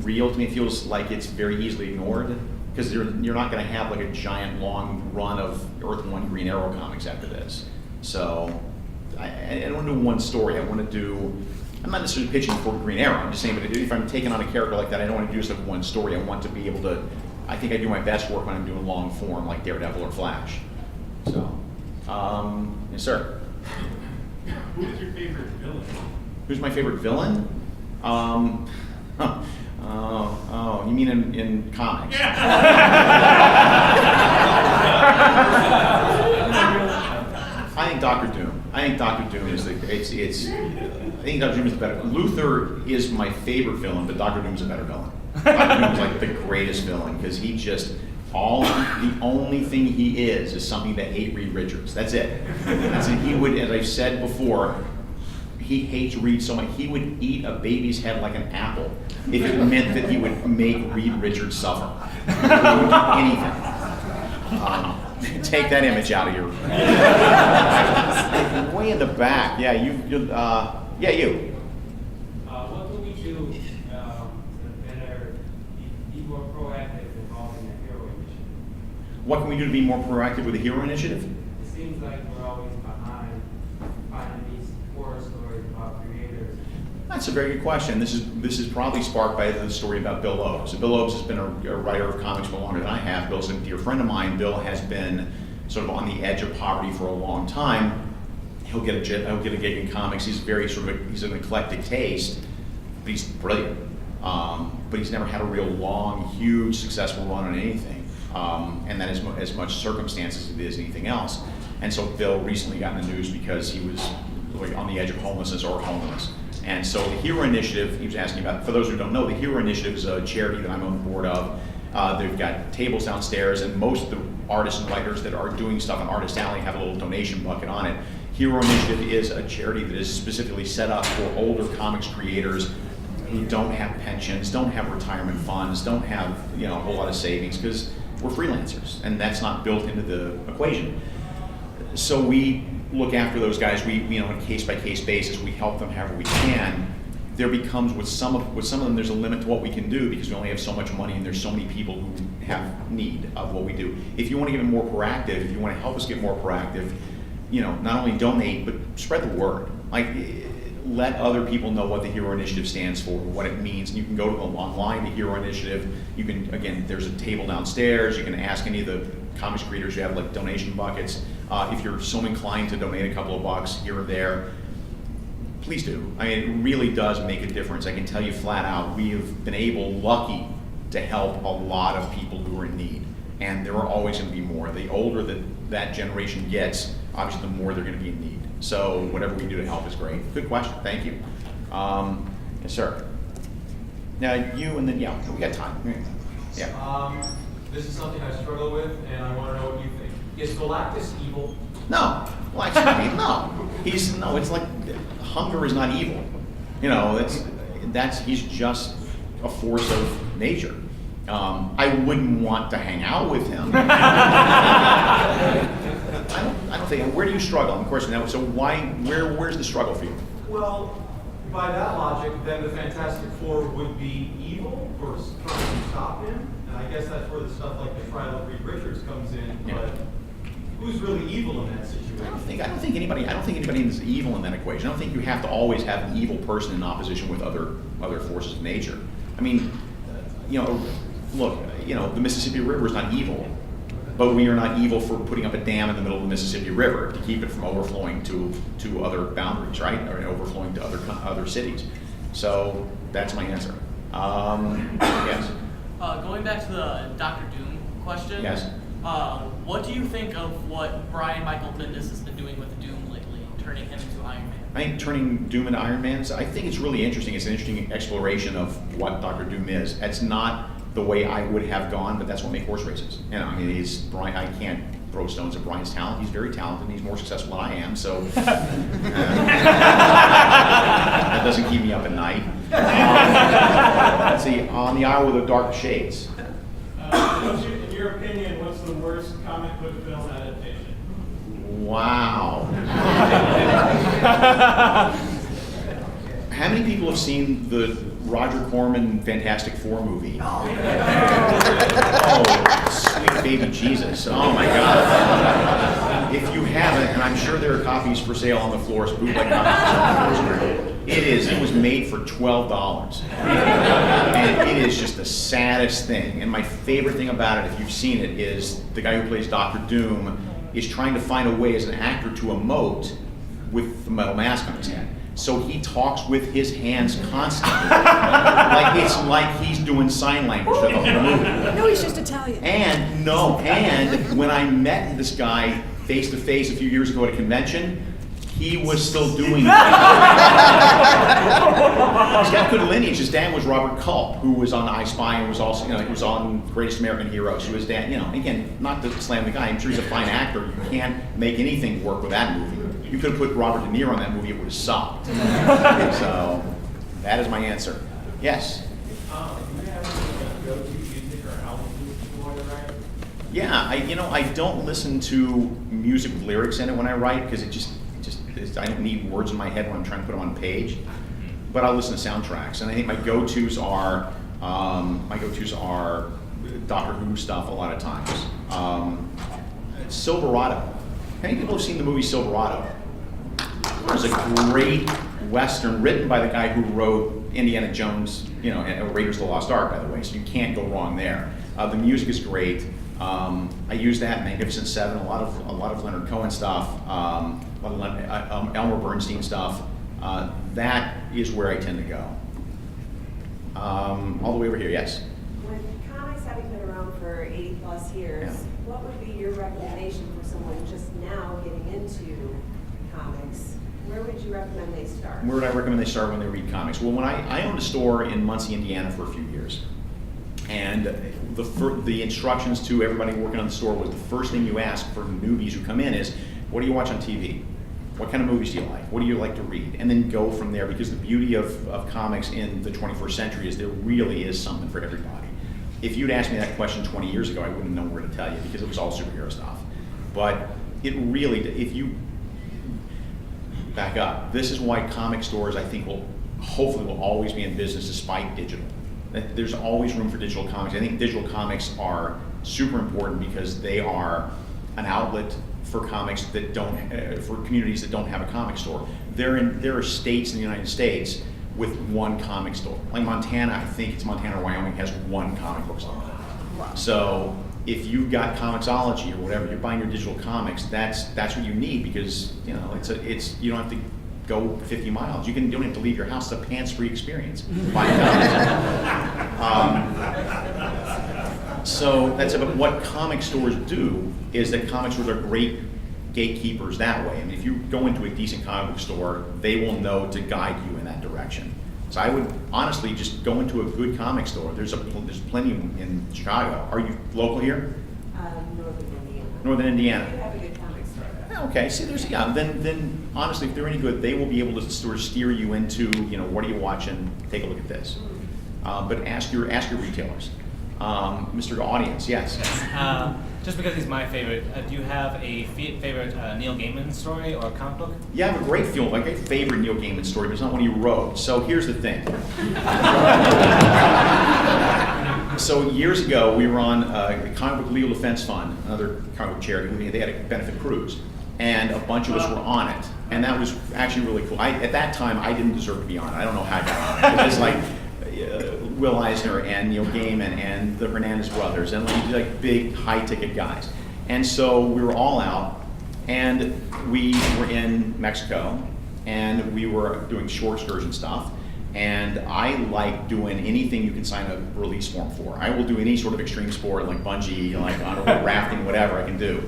[SPEAKER 2] real to me. It feels like it's very easily ignored, because you're not going to have like a giant long run of Earth 1 Green Arrow comics after this. So I don't want to do one story. I'm not necessarily pitching for Green Arrow. I'm just saying, but if I'm taking on a character like that, I don't want to do just like one story. I want to be able to, I think I do my best work when I'm doing long form like Daredevil or Flash. So, yes, sir.
[SPEAKER 5] Who is your favorite villain?
[SPEAKER 2] Who's my favorite villain? Oh, you mean in comics? I think Doctor Doom. I think Doctor Doom is the better. Luther is my favorite villain, but Doctor Doom's a better villain. Doctor Doom's like the greatest villain because he just the only thing he is something that hate Reed Richards. That's it. That's it. He would, as I've said before, he hates Reed so much. He would eat a baby's head like an apple if it meant that he would make Reed Richards suffer. He would do anything. Take that image out of your. Way in the back. Yeah, you.
[SPEAKER 11] What can we do to better be more proactive involving the hero initiative?
[SPEAKER 2] What can we do to be more proactive with the hero initiative?
[SPEAKER 11] It seems like we're always behind finding these horror stories about creators.
[SPEAKER 2] That's a very good question. This is probably sparked by the story about Bill Oakes. So Bill Oakes has been a writer of comics for longer than I have. Bill's a dear friend of mine. Bill has been sort of on the edge of poverty for a long time. He'll get a gig in comics. He's he's an eclectic taste, but he's brilliant. But he's never had a real long, huge, successful run on anything, and that is as much circumstances as it is anything else. And so Bill recently got in the news because he was like on the edge of homelessness or homeless. And so the Hero Initiative, he was asking about, for those who don't know, the Hero Initiative is a charity that I'm on the board of. They've got tables downstairs, and most of the artists and writers that are doing stuff in Artist Alley have a little donation bucket on it. Hero Initiative is a charity that is specifically set up for older comics creators who don't have pensions, don't have retirement funds, don't have a whole lot of savings, because we're freelancers, and that's not built into the equation. So we look after those guys. We on a case-by-case basis, we help them however we can. There becomes with some of them, there's a limit to what we can do because we only have so much money, and there's so many people who have need of what we do. If you want to get more proactive, if you want to help us get more proactive, not only donate but spread the word. Like, let other people know what the Hero Initiative stands for, what it means. And you can go to online, the Hero Initiative. You can, again, there's a table downstairs. You can ask any of the comics creators who have like donation buckets. If you're so inclined to donate a couple of bucks here or there, please do. I mean, it really does make a difference. I can tell you flat out, we have been lucky to help a lot of people who are in need. And there are always going to be more. The older that generation gets, obviously the more they're going to be in need. So whatever we do to help is great. Good question. Thank you. Yes, sir. Now you, and then we got time. Yeah.
[SPEAKER 18] This is something I struggle with, and I want to know what you think. Is Galactus evil?
[SPEAKER 2] No. Well, actually, no. It's like hunger is not evil. He's just a force of nature. I wouldn't want to hang out with him. I don't think. Where do you struggle? Of course, now. So where's the struggle for you?
[SPEAKER 18] Well, by that logic, then the Fantastic Four would be evil for trying to stop him, and I guess that's where the stuff like the trial of Reed Richards comes in.
[SPEAKER 2] Yeah.
[SPEAKER 18] But who's really evil in that situation?
[SPEAKER 2] I don't think anybody is evil in that equation. I don't think you have to always have an evil person in opposition with other forces of nature. I mean, look, the Mississippi River is not evil, but we are not evil for putting up a dam in the middle of the Mississippi River to keep it from overflowing to other boundaries, right? Or overflowing to other cities. So that's my answer. Yes.
[SPEAKER 17] Going back to the Dr. Doom question.
[SPEAKER 2] Yes.
[SPEAKER 17] What do you think of what Brian Michael Bendis has been doing with Doom lately, turning him into Iron Man?
[SPEAKER 2] I think turning Doom into Iron Man, I think it's really interesting. It's an interesting exploration of what Dr. Doom is. It's not the way I would have gone, but that's what makes horse races. Brian. I can't throw stones at Brian's talent. He's very talented, and he's more successful than I am, so that doesn't keep me up at night. Let's see, On the Isle with the Dark Shades.
[SPEAKER 11] In your opinion, what's the worst comic book film adaptation?
[SPEAKER 2] Wow. How many people have seen the Roger Corman Fantastic Four movie? Oh, sweet baby Jesus. Oh my God. If you haven't, and I'm sure there are copies for sale on the floors, bootleg copies on the floors, it was made for $12. And it is just the saddest thing. And my favorite thing about it, if you've seen it, is the guy who plays Dr. Doom is trying to find a way as an actor to emote with the metal mask on his head. So he talks with his hands constantly. Like it's like he's doing sign language for the whole movie.
[SPEAKER 15] No, he's just Italian.
[SPEAKER 2] And when I met this guy face to face a few years ago at a convention, he was still doing it. He's got good lineage. His dad was Robert Culp, who was on I Spy and was also, he was on Greatest American Hero. So his dad, again, not to slam the guy, I'm sure he's a fine actor. You can't make anything work with that movie. You could have put Robert De Niro on that movie, it would have sucked. So that is my answer. Yes. Yeah, I don't listen to music with lyrics in it when I write because I don't need words in my head when I'm trying to put them on a page. But I'll listen to soundtracks, and I think my go-tos are Doctor Who stuff a lot of times. Silverado. How many people have seen the movie Silverado? It was a great Western written by the guy who wrote Indiana Jones, and Raiders of the Lost Ark, by the way, so you can't go wrong there. The music is great. I use that in Magnificent Seven, a lot of Leonard Cohen stuff, a lot of Elmer Bernstein stuff. That is where I tend to go. All the way over here, yes?
[SPEAKER 19] With comics having been around for 80 plus years, what would be your recommendation for someone just now getting into comics? Where would you recommend they start?
[SPEAKER 2] Where would I recommend they start when they read comics? Well, when I owned a store in Muncie, Indiana for a few years. And the instructions to everybody working on the store was the first thing you ask for newbies who come in is, what do you watch on TV? What kind of movies do you like? What do you like to read? And then go from there, because the beauty of comics in the 21st century is there really is something for everybody. If you'd asked me that question 20 years ago, I wouldn't know where to tell you because it was all superhero stuff. But it really, if you back up, this is why comic stores, I think, hopefully will always be in business despite digital. There's always room for digital comics. I think digital comics are super important because they are an outlet for comics that for communities that don't have a comic store. There are states in the United States with one comic store. Like Montana, I think it's Montana or Wyoming, has one comic book store. Wow. So if you've got Comixology or whatever, you're buying your digital comics, that's what you need because it's you don't have to go 50 miles. You don't have to leave your house. It's a pants-free experience. Buying comics. So that's about what comic stores do is that comic stores are great gatekeepers that way. I mean, if you go into a decent comic book store, they will know to guide you in that direction. So I would honestly just go into a good comic store. There's plenty in Chicago. Are you local here?
[SPEAKER 19] Northern Indiana.
[SPEAKER 2] Northern Indiana.
[SPEAKER 19] We have a good comic store.
[SPEAKER 2] Okay, see, then honestly, if they're any good, they will be able to sort of steer you into, what are you watching? Take a look at this. But ask your retailers. Mr. Audience, yes.
[SPEAKER 3] Just because he's my favorite, do you have a favorite Neil Gaiman story or comic book?
[SPEAKER 2] Yeah, I have a great favorite Neil Gaiman story, but it's not one he wrote. So here's the thing. So years ago, we were on the Comic Book Legal Defense Fund, another comic book charity. They had a benefit cruise, and a bunch of us were on it, and that was actually really cool. At that time, I didn't deserve to be on it. I don't know how I got on it. It was like Will Eisner and Neil Gaiman and the Hernandez brothers and like big high-ticket guys. And so we were all out, and we were in Mexico, and we were doing shore excursion stuff. And I like doing anything you can sign a release form for. I will do any sort of extreme sport, like bungee, like on rafting, whatever I can do.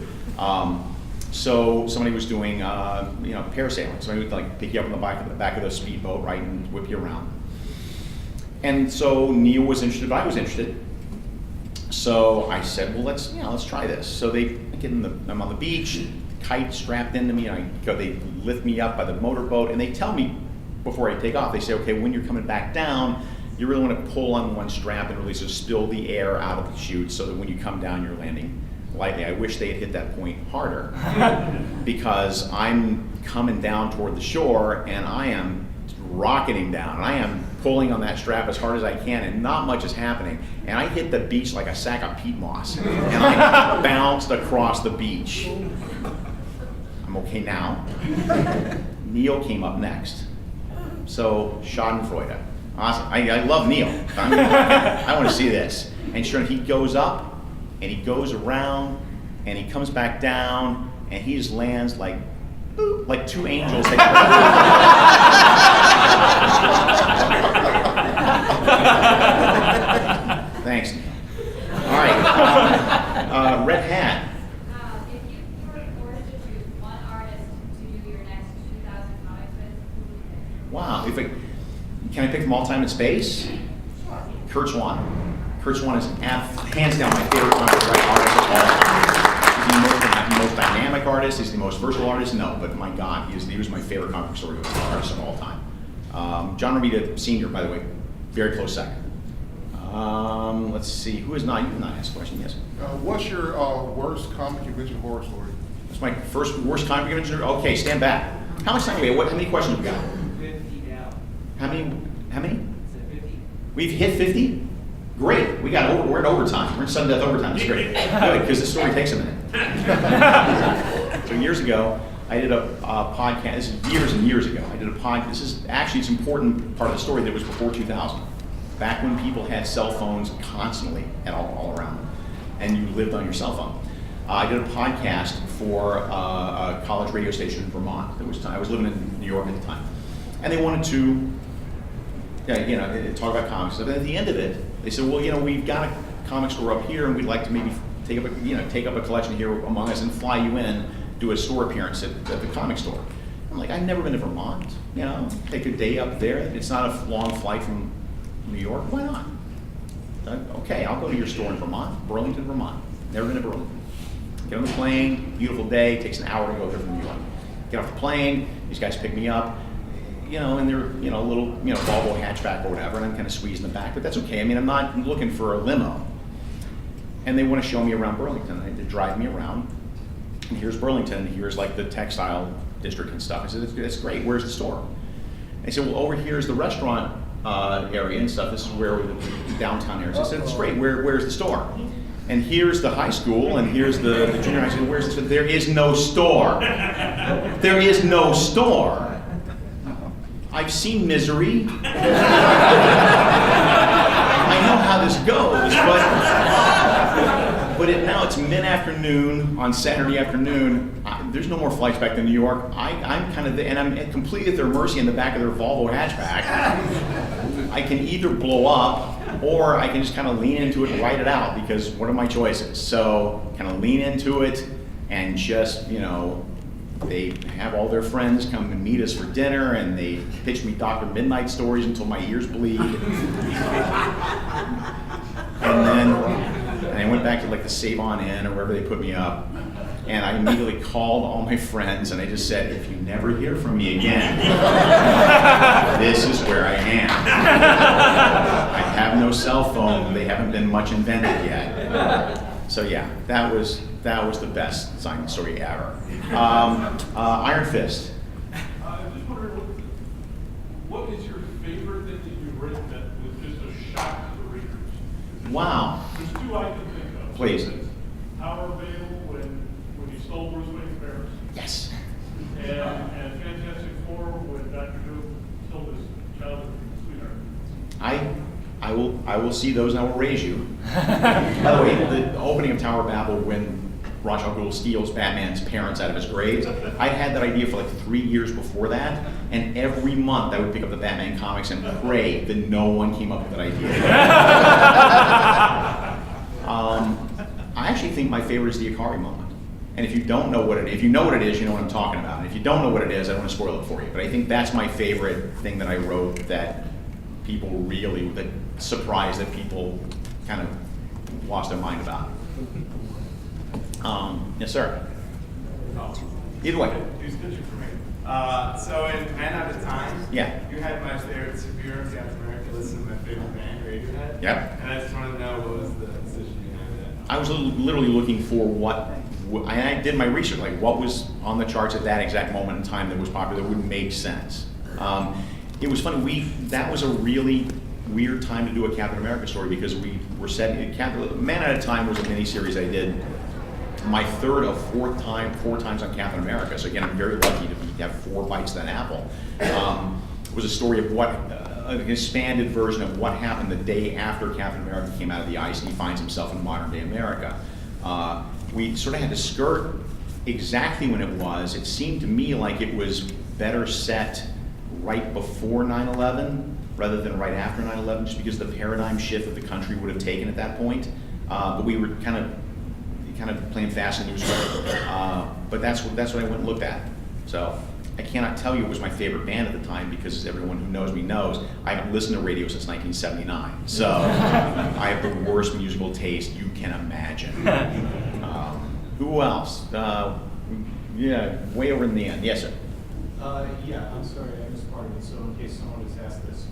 [SPEAKER 2] So somebody was doing, parasailing. Somebody would pick you up on the back of the speedboat, right, and whip you around. And so Neil was interested, I was interested. So I said, well, let's try this. So I'm on the beach, kite strapped into me, and they lift me up by the motorboat, and they tell me before I take off, they say, okay, when you're coming back down, you really want to pull on one strap and really sort of spill the air out of the chute so that when you come down, you're landing lightly. I wish they had hit that point harder because I'm coming down toward the shore and I am rocketing down. I am pulling on that strap as hard as I can and not much is happening. And I hit the beach like a sack of peat moss and I bounced across the beach. I'm okay now. Neil came up next. So Schadenfreude. Awesome. I love Neil. I want to see this. And sure, he goes up and he goes around and he comes back down and he just lands like boop, like two angels. Thanks. All right. Red Hat.
[SPEAKER 20] If you were forced to choose one artist to do your next 2,000 comics with, who would you pick?
[SPEAKER 2] Wow. Can I pick from all time and space? Kurt Swan. Kurt Swan is hands down my favorite comic artist of all time. He's the most dynamic artist. He's the most versatile artist. No, but my God, he was my favorite comic story artist of all time. John Romita Sr., by the way, very close second. Let's see. Who is not? You have not asked a question. Yes.
[SPEAKER 21] What's your worst comic convention horror story?
[SPEAKER 2] That's my worst comic convention. Okay, stand back. How much time do we have? How many questions we got?
[SPEAKER 17] 50 now.
[SPEAKER 2] How many?
[SPEAKER 17] It's 50.
[SPEAKER 2] We've hit 50? Great. We're in overtime. We're in sudden death overtime. It's great. Good, because the story takes a minute. So years ago, I did a podcast. This is years and years ago. I did a podcast. This is actually, it's an important part of the story that was before 2000. Back when people had cell phones constantly and all around them, and you lived on your cell phone. I did a podcast for a college radio station in Vermont. I was living in New York at the time, and they wanted to, talk about comics. So then at the end of it, they said, "Well, we've got a comic store up here, and we'd like to maybe take up a collection here among us and fly you in, do a store appearance at the comic store." I'm like, I've never been to Vermont. Take a day up there. It's not a long flight from New York. Why not? Okay, I'll go to your store in Vermont, Burlington, Vermont. Never been to Burlington. Get on the plane, beautiful day, takes an hour to go there from New York. Get off the plane, these guys pick me up, and they're, a little, Volvo hatchback or whatever, and I'm kind of squeezed in the back, but that's okay. I mean, I'm not looking for a limo. And they want to show me around Burlington. They drive me around, and here's Burlington, here's like the textile district and stuff. I said, that's great, where's the store? And they said, well, over here is the restaurant area and stuff. This is where the downtown area. So I said, that's great, where's the store? And here's the high school, and here's the junior high school. Where's the store? There is no store. There is no store. I've seen misery. I know how this goes, but now it's mid-afternoon on Saturday afternoon. There's no more flights back to New York. I'm kind of, and I'm completely at their mercy in the back of their Volvo hatchback. I can either blow up, or I can just kind of lean into it and write it out, because what are my choices? So kind of lean into it and just, they have all their friends come and meet us for dinner, and they pitch me Dr. Midnight stories until my ears bleed. And then I went back to like the Save On Inn or wherever they put me up, and I immediately called all my friends, and I just said, if you never hear from me again, this is where I am. I have no cell phone. They haven't been much invented yet. So yeah, that was the best signing story ever. Iron Fist.
[SPEAKER 21] I'm just wondering, what is your favorite thing that you've written that was just a shock to the readers?
[SPEAKER 2] Wow.
[SPEAKER 21] There's two I can think of.
[SPEAKER 2] Please.
[SPEAKER 21] Tower of Babel, when he stole Bruce Wayne's parents.
[SPEAKER 2] Yes.
[SPEAKER 21] And Fantastic Four, when Dr. Doom killed his childhood sweetheart.
[SPEAKER 2] I will see those, and I will raise you. By the way, the opening of Tower of Babel, when Ra's al Ghul steals Batman's parents out of his grave, I had that idea for like 3 years before that, and every month I would pick up the Batman comics and pray that no one came up with that idea. I actually think my favorite is the Ikari moment. And if you don't know what it is, if you know what it is, you know what I'm talking about. And if you don't know what it is, I don't want to spoil it for you. But I think that's my favorite thing that I wrote that people really, that surprised, that people kind of lost their mind about. Yes, sir. Either way.
[SPEAKER 22] Who's pitching for me? So in Man at a Time,
[SPEAKER 2] yeah,
[SPEAKER 22] you had my favorite superhero, Captain America, listed in my favorite band, Radiohead.
[SPEAKER 2] Yep.
[SPEAKER 22] And I just wanted to know what was the decision behind that.
[SPEAKER 2] I was literally looking for I did my research, like what was on the charts at that exact moment in time that was popular, that would make sense. It was funny, that was a really weird time to do a Captain America story, because we were setting, Man at a Time was a miniseries I did my third of four times on Captain America. So again, I'm very lucky to have 4 bites of that apple. It was a story of an expanded version of what happened the day after Captain America came out of the ice and he finds himself in modern day America. We sort of had to skirt exactly when it was. It seemed to me like it was better set right before 9/11 rather than right after 9/11, just because the paradigm shift that the country would have taken at that point. But we were kind of playing fast and loose. But that's what I went and looked at. So I cannot tell you it was my favorite band at the time, because everyone who knows me knows I haven't listened to radio since 1979. So I have the worst musical taste you can imagine. Who else? Yeah, way over in the end. Yes, sir.
[SPEAKER 22] Yeah, I'm sorry, I missed part of it, so in case someone has asked this.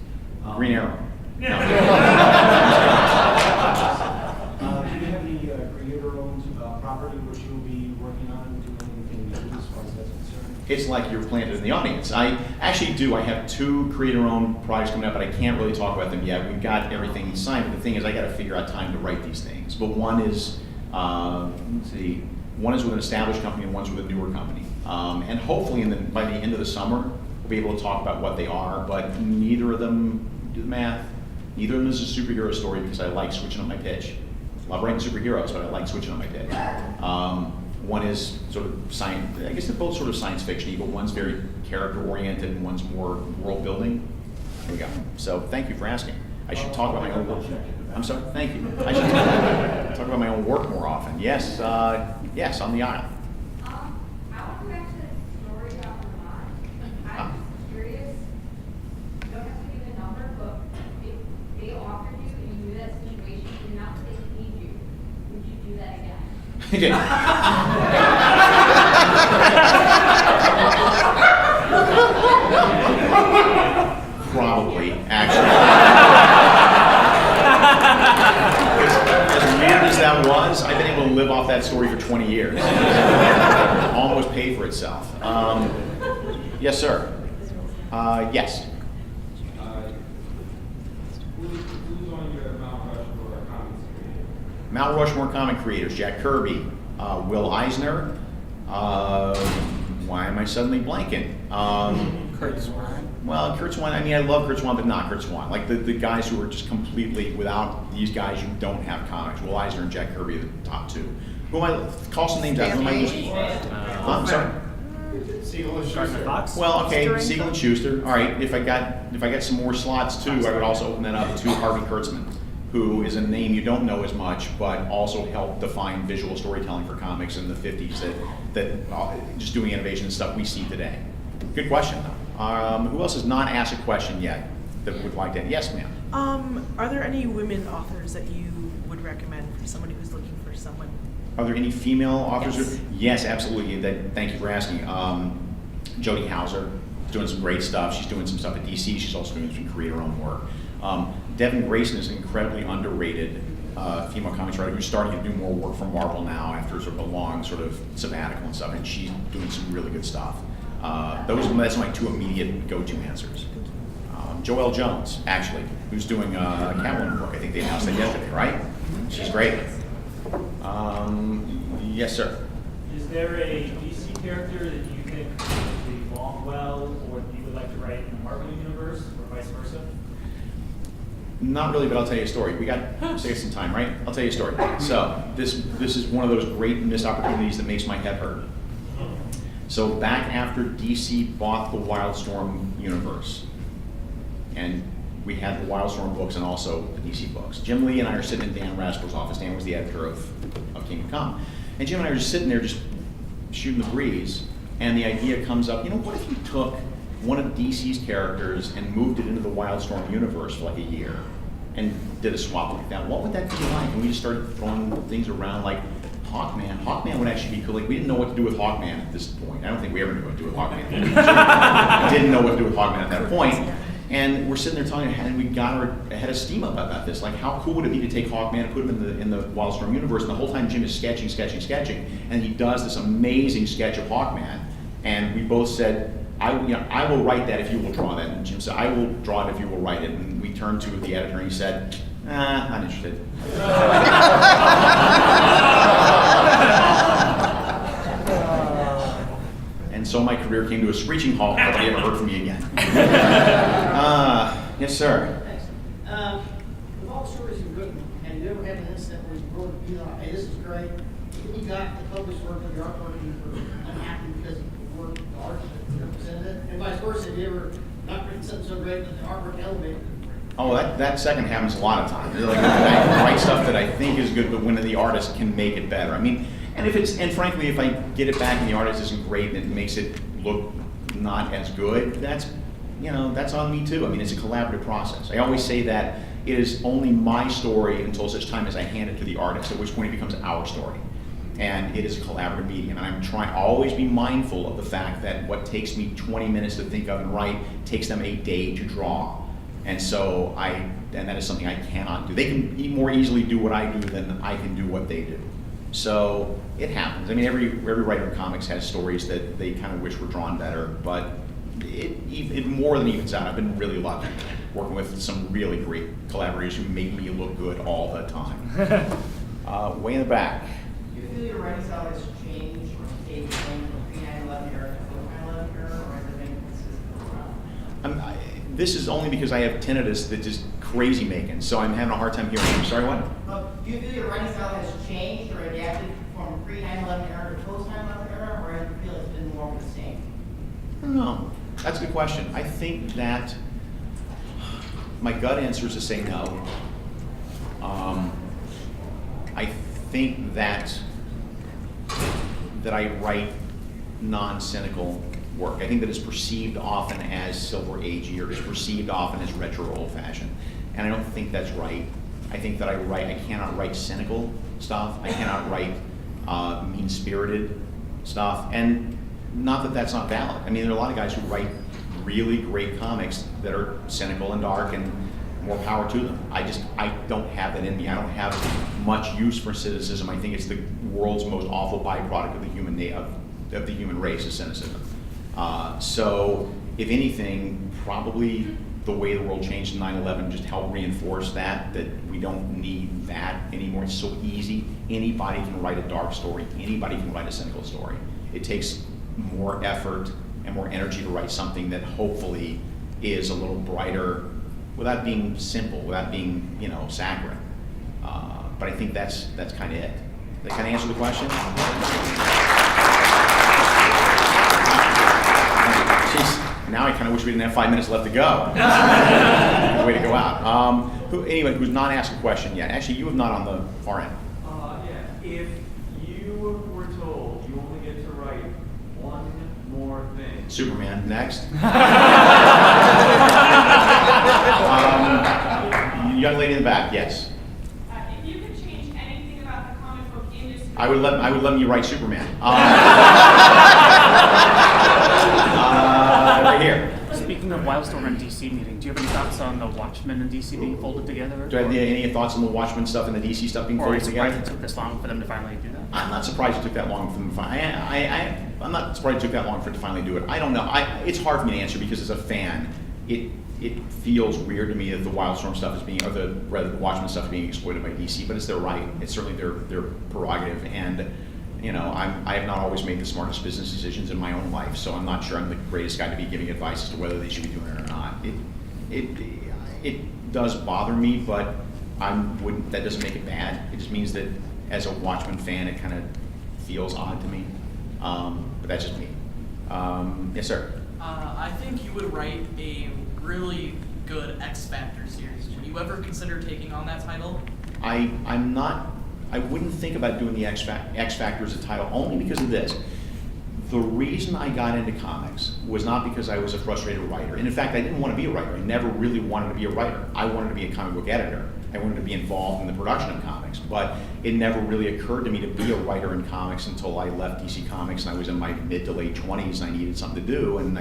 [SPEAKER 2] Green Arrow.
[SPEAKER 22] Do you have any creator-owned property which you'll be working on, doing anything new as far as that's concerned?
[SPEAKER 2] It's like you're planted in the audience. I actually do. I have 2 creator-owned projects coming up, but I can't really talk about them yet. We've got everything signed, but the thing is, I got to figure out time to write these things. But one is, let's see, one is with an established company and one's with a newer company. And hopefully by the end of the summer, we'll be able to talk about what they are, but neither of them, do the math, neither of them is a superhero story, because I like switching up my pitch. I love writing superheroes, but I like switching up my pitch. One is sort of science, I guess they're both sort of science fiction-y, but one's very character-oriented and one's more world-building. There we go. So thank you for asking. I should talk about my own work. I'm sorry, thank you. I should talk about my own work more often. Yes, yes, on the aisle.
[SPEAKER 20] I want to go back to the story about Vermont. I'm just curious, you don't have to give a number, but if they offered you and you knew that situation, and not that they need you, would you do that again?
[SPEAKER 2] Probably, actually. As weird as that was, I've been able to live off that story for 20 years. Almost paid for itself. Yes, sir. Yes.
[SPEAKER 22] Who's on your Mount Rushmore comics creator?
[SPEAKER 2] Mount Rushmore comic creators: Jack Kirby, Will Eisner. Why am I suddenly blanking?
[SPEAKER 1] Kurt Swan.
[SPEAKER 2] Well, Kurt Swan, I mean, I love Kurt Swan, but not Kurt Swan. Like the guys who are just completely, without these guys, you don't have comics. Will Eisner and Jack Kirby are the top 2. Who am I, call some names out. Who am I losing? I'm sorry.
[SPEAKER 22] Siegel and Schuster.
[SPEAKER 2] Well, okay, Siegel and Schuster. All right, if I got some more slots too, I would also open that up to Harvey Kurtzman, who is a name you don't know as much, but also helped define visual storytelling for comics in the 50s, that just doing innovation and stuff we see today. Good question, though. Who else has not asked a question yet that would like that? Yes, ma'am.
[SPEAKER 7] Are there any women authors that you would recommend for somebody who's looking for someone?
[SPEAKER 2] Are there any female authors?
[SPEAKER 7] Yes,
[SPEAKER 2] Yes, absolutely. Thank you for asking. Jody Hauser is doing some great stuff. She's doing some stuff at DC. She's also doing some creator-owned work. Devin Grayson is an incredibly underrated female comics writer who's starting to do more work for Marvel now after sort of a long sort of sabbatical and stuff, and she's doing some really good stuff. That's my 2 immediate go-to answers. Joelle Jones, actually, who's doing a Catwoman book. I think they announced that yesterday, right? She's great. Yes, sir.
[SPEAKER 5] Is there a DC character that you think would evolve well, or that you would like to write in the Marvel universe, or vice versa?
[SPEAKER 2] Not really, but I'll tell you a story. We got some time, right? I'll tell you a story. So this is one of those great missed opportunities that makes my head hurt. So back after DC bought the Wildstorm universe, and we had the Wildstorm books and also the DC books, Jim Lee and I are sitting in Dan Raskel's office. Dan was the editor of Kingdom Come. And Jim and I are just sitting there just shooting the breeze, and the idea comes up, what if you took one of DC's characters and moved it into the Wildstorm universe for like a year and did a swap like that? What would that be like? And we just started throwing things around like Hawkman. Hawkman would actually be cool. Like, we didn't know what to do with Hawkman at this point. I don't think we ever knew what to do with Hawkman. We didn't know what to do with Hawkman at that point. And we're sitting there talking, and we got our head of steam up about this. Like, how cool would it be to take Hawkman and put him in the Wildstorm universe? And the whole time Jim is sketching, and he does this amazing sketch of Hawkman. And we both said, I will write that if you will draw that. And Jim said, I will draw it if you will write it. And we turned to the editor, and he said, not interested. And so my career came to a screeching halt. Nobody ever heard from me again. Yes, sir.
[SPEAKER 9] Thanks. With all the stories you've written, have you ever had an incident where you wrote, hey, this is great, when you got the published work of your artwork and you were unhappy because of the work, the art that represented it, and vice versa, if you ever not written something so great that the artwork elevated it?
[SPEAKER 2] Oh, that second happens a lot of times. Like, I write stuff that I think is good, but when the artist can make it better. I mean, and frankly, if I get it back and the artist isn't great and it makes it look not as good, that's on me too. I mean, it's a collaborative process. I always say that it is only my story until such time as I hand it to the artist, at which point it becomes our story. And it is a collaborative medium, and I'm trying to always be mindful of the fact that what takes me 20 minutes to think of and write takes them a day to draw. And so and that is something I cannot do. They can more easily do what I do than I can do what they do. So it happens. I mean, every writer in comics has stories that they kind of wish were drawn better, but it more than evens out. I've been really lucky working with some really great collaborators who make me look good all the time. Way in the back.
[SPEAKER 9] Do you feel your writing style has changed or changed from pre-9/11 era to post-9/11 era, or has it been consistent throughout?
[SPEAKER 2] This is only because I have tinnitus that just crazy making, so I'm having a hard time hearing you. Sorry, what?
[SPEAKER 9] Do you feel your writing style has changed or adapted from pre-9/11 era to post-9/11 era, or do you feel it's been more of the same?
[SPEAKER 2] I don't know. That's a good question. I think that my gut answer is to say no. I think that I write non-cynical work. I think that it's perceived often as Silver Agey, or it's perceived often as retro or old-fashioned, and I don't think that's right. I think that I cannot write cynical stuff. I cannot write mean-spirited stuff, and not that that's not valid. I mean, there are a lot of guys who write really great comics that are cynical and dark, and more power to them. I don't have that in me. I don't have much use for cynicism. I think it's the world's most awful byproduct of the human race is cynicism. So, if anything, probably the way the world changed in 9/11 just helped reinforce that we don't need that anymore. It's so easy. Anybody can write a dark story. Anybody can write a cynical story. It takes more effort and more energy to write something that hopefully is a little brighter, without being simple, without being, saccharine. But I think that's kind of it. Did that kind of answer the question? Jeez, now I kind of wish we didn't have 5 minutes left to go. Way to go out. Who's not asked a question yet? Actually, you have not on the far end.
[SPEAKER 18] If you were told you only get to write one more thing.
[SPEAKER 2] Superman, next. Young lady in the back, yes.
[SPEAKER 20] If you could change anything about the comic book industry,
[SPEAKER 2] I would let you write Superman. Right here.
[SPEAKER 10] Speaking of Wildstorm and DC meeting, do you have any thoughts on the Watchmen and DC being folded together?
[SPEAKER 2] Do I have any thoughts on the Watchmen stuff and the DC stuff being folded together?
[SPEAKER 10] Or are you surprised it took this long for them to finally do that?
[SPEAKER 2] I'm not surprised it took that long for them to finally. I'm not surprised it took that long for it to finally do it. I don't know. It's hard for me to answer because as a fan, it feels weird to me that the Wildstorm stuff is being, or the Watchmen stuff is being exploited by DC. But it's their right. It's certainly their prerogative. And I have not always made the smartest business decisions in my own life, so I'm not sure I'm the greatest guy to be giving advice as to whether they should be doing it or not. It does bother me, but that doesn't make it bad. It just means that as a Watchmen fan, it kind of feels odd to me. But that's just me. Yes, sir.
[SPEAKER 23] I think you would write a really good X Factor series. Would you ever consider taking on that title?
[SPEAKER 2] I wouldn't think about doing the X Factor as a title, only because of this. The reason I got into comics was not because I was a frustrated writer. And in fact, I didn't want to be a writer. I never really wanted to be a writer. I wanted to be a comic book editor. I wanted to be involved in the production of comics. But it never really occurred to me to be a writer in comics until I left DC Comics and I was in my mid to late 20s and I needed something to do. And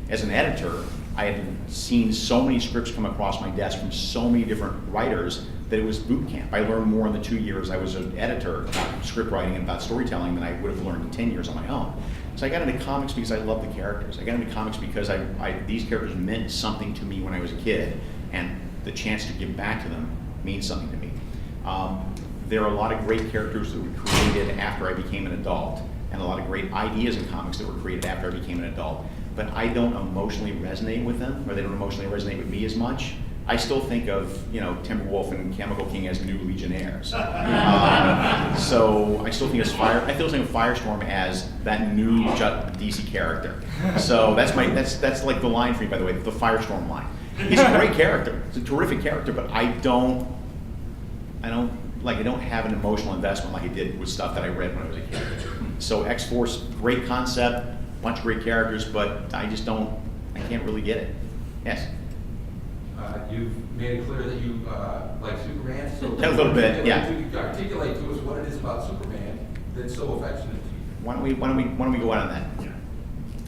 [SPEAKER 2] as an editor, I had seen so many scripts come across my desk from so many different writers that it was boot camp. I learned more in the 2 years I was an editor about script writing and about storytelling than I would have learned in 10 years on my own. So I got into comics because I love the characters. I got into comics because these characters meant something to me when I was a kid, and the chance to give back to them means something to me. There are a lot of great characters that were created after I became an adult, and a lot of great ideas in comics that were created after I became an adult, but I don't emotionally resonate with them, or they don't emotionally resonate with me as much. I still think of, Timberwolf and Chemical King as new Legionnaires. So I still think of Firestorm as that new DC character. So that's like the line for me, by the way, the Firestorm line. He's a great character. It's a terrific character, but I don't have an emotional investment like I did with stuff that I read when I was a kid. So X-Force, great concept, bunch of great characters, but I can't really get it. Yes?
[SPEAKER 6] You've made it clear that you like Superman, so
[SPEAKER 2] a little bit, yeah.
[SPEAKER 6] You can articulate to us what it is about Superman that's so affectionate to you.
[SPEAKER 2] Why don't we go out on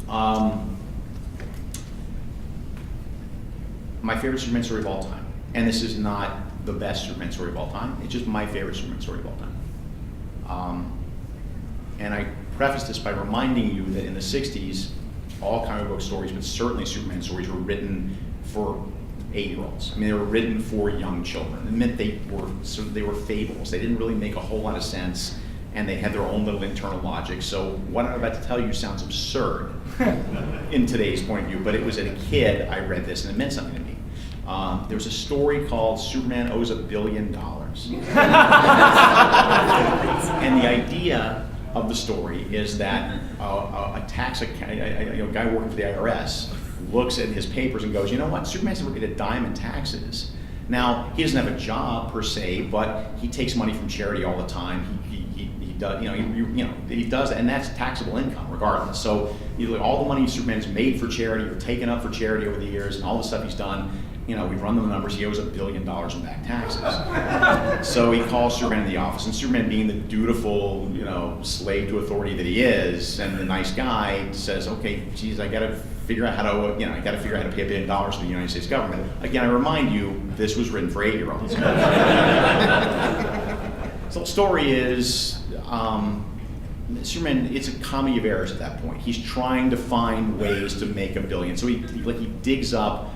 [SPEAKER 2] that? My favorite Superman story of all time, and this is not the best Superman story of all time, it's just my favorite Superman story of all time. And I preface this by reminding you that in the 60s, all comic book stories, but certainly Superman stories, were written for 8-year-olds. I mean, they were written for young children. It meant they were fables. They didn't really make a whole lot of sense, and they had their own little internal logic. So what I'm about to tell you sounds absurd in today's point of view, but it was as a kid I read this, and it meant something to me. There was a story called Superman Owes $1 Billion. And the idea of the story is that a guy working for the IRS looks at his papers and goes, you know what, Superman's never paid a dime in taxes. Now, he doesn't have a job per se, but he takes money from charity all the time. He does, he does that, and that's taxable income regardless. So all the money Superman's made for charity or taken up for charity over the years, and all the stuff he's done, we've run the numbers, he owes $1 billion in back taxes. So he calls Superman in the office, and Superman, being the dutiful, slave to authority that he is, and the nice guy, says, okay, geez, I gotta figure out how to pay $1 billion to the United States government. Again, I remind you, this was written for 8-year-olds. So the story is, Superman, it's a comedy of errors at that point. He's trying to find ways to make $1 billion. So he digs up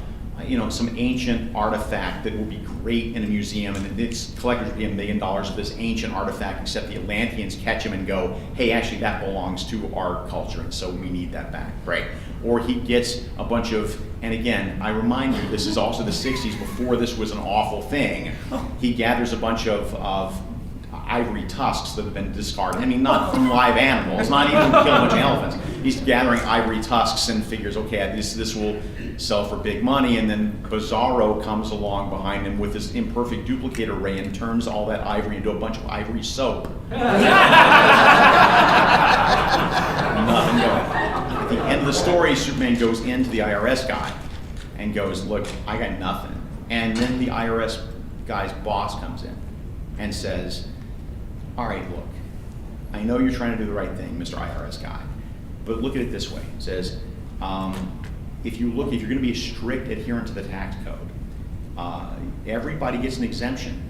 [SPEAKER 2] some ancient artifact that will be great in a museum, and its collectors will pay $1 million of this ancient artifact, except the Atlanteans catch him and go, hey, actually that belongs to our culture, and so we need that back, right? Or he gets a bunch of, and again, I remind you, this is also the 60s, before this was an awful thing. He gathers a bunch of ivory tusks that have been discarded. I mean, not from live animals, not even kill a bunch of elephants. He's gathering ivory tusks and figures, okay, this will sell for big money, and then Bizarro comes along behind him with his imperfect duplicate array and turns all that ivory into a bunch of ivory soap. Nothing going. At the end of the story, Superman goes into the IRS guy and goes, look, I got nothing. And then the IRS guy's boss comes in and says, all right, look, I know you're trying to do the right thing, Mr. IRS guy, but look at it this way. It says, if you're going to be a strict adherent to the tax code, everybody gets an exemption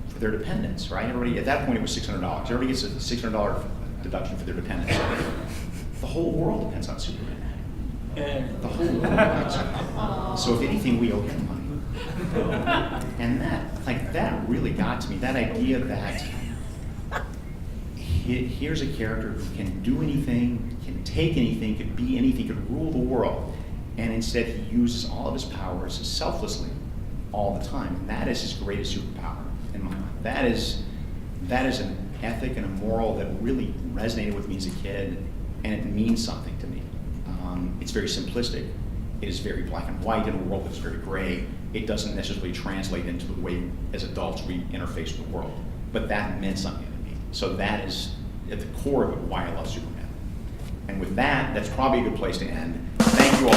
[SPEAKER 2] for their dependents, right? Everybody, at that point it was $600. Everybody gets a $600 deduction for their dependents. The whole world depends on Superman. The whole world depends on him. So if anything, we owe him money. And that really got to me, that idea that here's a character who can do anything, can take anything, can be anything, can rule the world, and instead he uses all of his powers selflessly all the time. And that is his greatest superpower in my mind. That is an ethic and a moral that really resonated with me as a kid, and it means something to me. It's very simplistic. It is very black and white in a world that's very gray. It doesn't necessarily translate into the way, as adults, we interface with the world. But that meant something to me. So that is, at the core of it, why I love Superman. And with that, that's probably a good place to end. Thank you all.